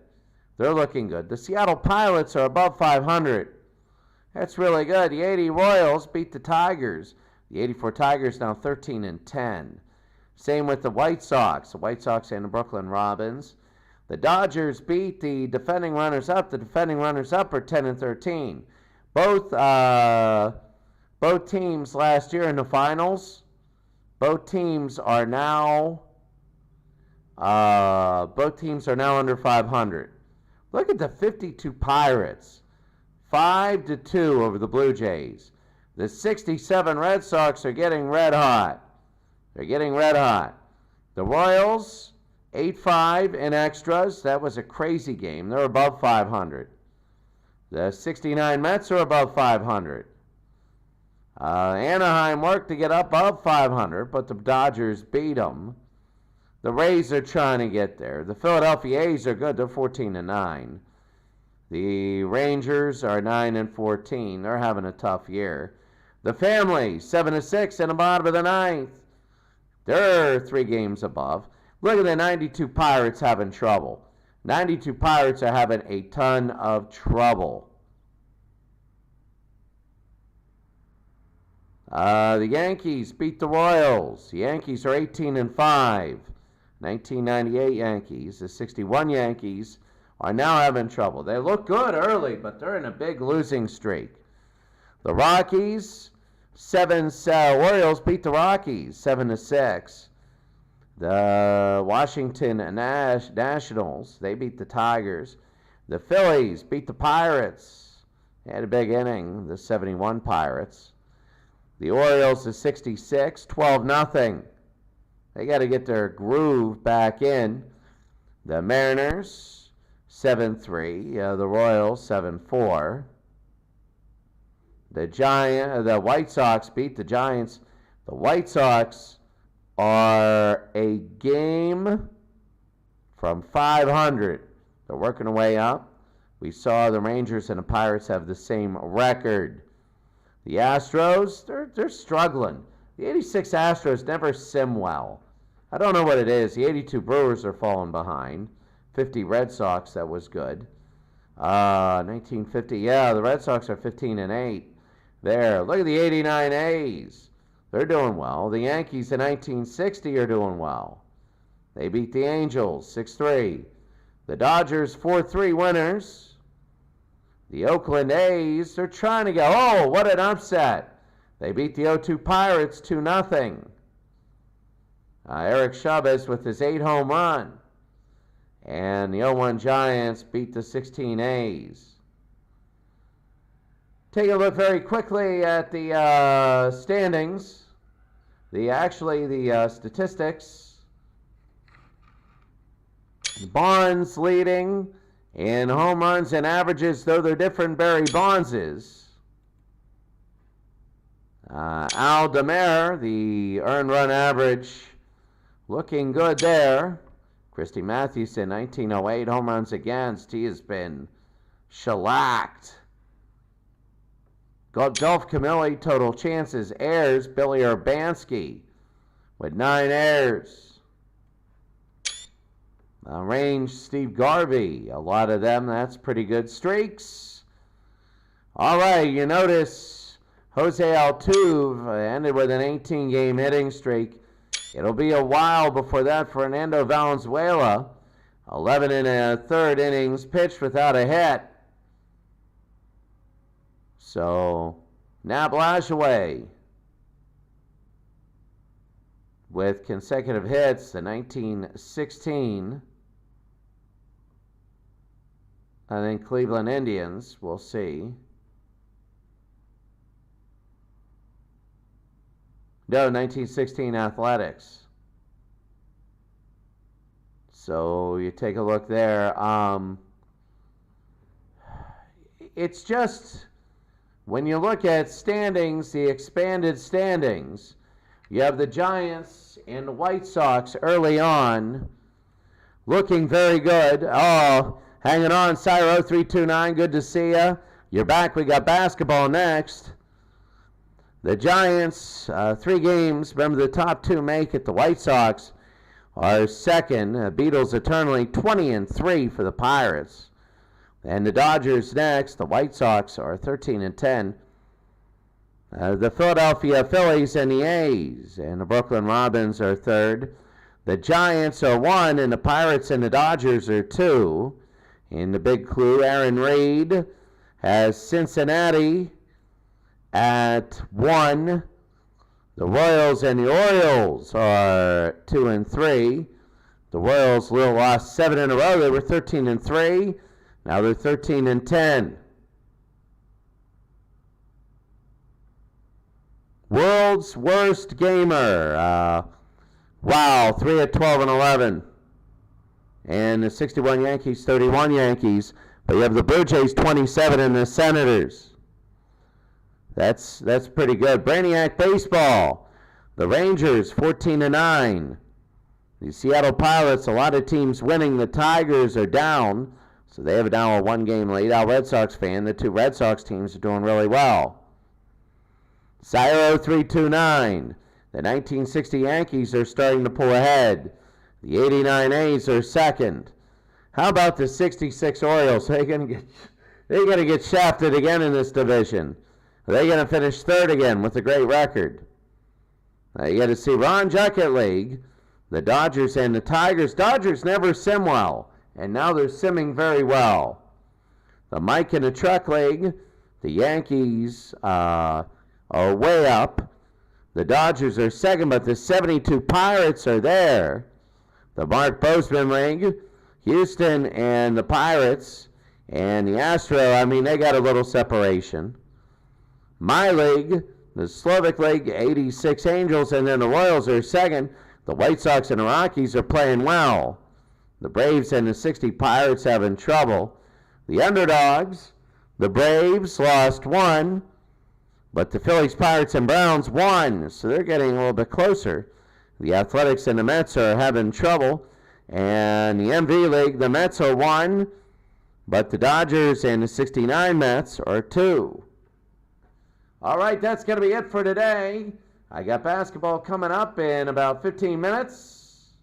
They're looking good. The Seattle Pilots are above 500. That's really good. The 80 Royals beat the Tigers. The 84 Tigers now 13-10. Same with the White Sox. The White Sox and the Brooklyn Robins. The Dodgers beat the defending runners-up. The defending runners-up are 10-13. Both teams last year in the finals. Both teams are now under 500. Look at the 52 Pirates, 5-2 over the Blue Jays. The 67 Red Sox are getting red hot. They're getting red hot. The Royals, 8-5 in extras. That was a crazy game. They're above 500. The 69 Mets are above 500. Anaheim worked to get up above 500, but the Dodgers beat them. The Rays are trying to get there. The Philadelphia A's are good. They're 14-9. The Rangers are 9-14. They're having a tough year. The Family, 7-6 in the bottom of the 9th. They're 3 games above. Look at the 92 Pirates having trouble. 92 Pirates are having a ton of trouble. The Yankees beat the Royals. The Yankees are 18-5. 1998 Yankees. The 61 Yankees are now having trouble. They look good early, but they're in a big losing streak. The Rockies, Orioles beat the Rockies 7-6. The Washington Nationals, they beat the Tigers. The Phillies beat the Pirates. They had a big inning, the 71 Pirates. The Orioles is 66, 12-0. They got to get their groove back in. The Mariners, 7-3. The Royals, 7-4. The White Sox beat the Giants. The White Sox are a game from 500. They're working their way up. We saw the Rangers and the Pirates have the same record. The Astros, they're struggling. The 86 Astros never sim well. I don't know what it is. The 82 Brewers are falling behind. 50 Red Sox, that was good. 1950, yeah, the Red Sox are 15-8. There, look at the 89 A's. They're doing well. The Yankees in 1960 are doing well. They beat the Angels 6-3. The Dodgers 4-3 winners. The Oakland A's, they're trying to go. Oh, what an upset. They beat the 02 Pirates 2-0. Eric Chavez with his 8 home run. And the 01 Giants beat the 16 A's. Take a look very quickly at the standings. The statistics. Bonds leading in home runs and averages, though they're different. Barry Bonds is. Al Demare, the earned run average looking good there. Christy Mathewson, 1908 home runs against. He has been shellacked. Dolph Camilli, total chances. Errors, Billy Urbanski with 9 errors. Range, Steve Garvey. A lot of them, that's pretty good streaks. All right, you notice Jose Altuve ended with an 18-game hitting streak. It'll be a while before that. Fernando Valenzuela, 11 1/3 innings pitched without a hit. So, Nab Lajoie with consecutive hits, the 1916. I think Cleveland Indians, we'll see. No, 1916 Athletics. So you take a look there. It's just, when you look at standings, the expanded standings, you have the Giants and the White Sox early on looking very good. Oh, hanging on, Cyro 329, good to see you. You're back. We got basketball next. The Giants, 3 games. Remember, the top 2 make it. The White Sox are second. Beatles eternally, 20-3 for the Pirates. And the Dodgers next. The White Sox are 13-10. The Philadelphia Phillies and the A's and the Brooklyn Robins are third. The Giants are 1, and the Pirates and the Dodgers are 2. In the big clue, Aaron Reed has Cincinnati at 1. The Royals and the Orioles are 2-3. The Royals lost 7 in a row. They were 13-3. Now they're 13-10. World's worst gamer. Wow, 3 at 12-11. And the 61 Yankees, 31 Yankees. But you have the Blue Jays 27 and the Senators. That's pretty good. Brainiac Baseball. The Rangers 14-9. The Seattle Pilots, a lot of teams winning. The Tigers are down, so they have a down 1-game lead. Al Red Sox fan, the 2 Red Sox teams are doing really well. Cyro 329. The 1960 Yankees are starting to pull ahead. The 89 A's are second. How about the 66 Orioles? They're gonna get shafted again in this division. They're going to finish third again with a great record. You got to see Ron Juckett League, the Dodgers and the Tigers. Dodgers never sim well, and now they're simming very well. The Mike and the Truck League, the Yankees are way up. The Dodgers are second, but the 72 Pirates are there. The Mark Bozeman League, Houston and the Pirates and the Astro, they got a little separation. My league, the Slovak League, 86 Angels, and then the Royals are second. The White Sox and the Rockies are playing well. The Braves and the 60 Pirates having trouble. The underdogs, the Braves lost 1, but the Phillies, Pirates, and Browns won, so they're getting a little bit closer. The Athletics and the Mets are having trouble, and the MV League, the Mets are 1, but the Dodgers and the 69 Mets are 2. All right, that's going to be it for today. I got basketball coming up in about 15 minutes.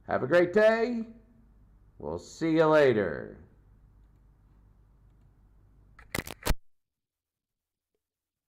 Have a great day. We'll see you later.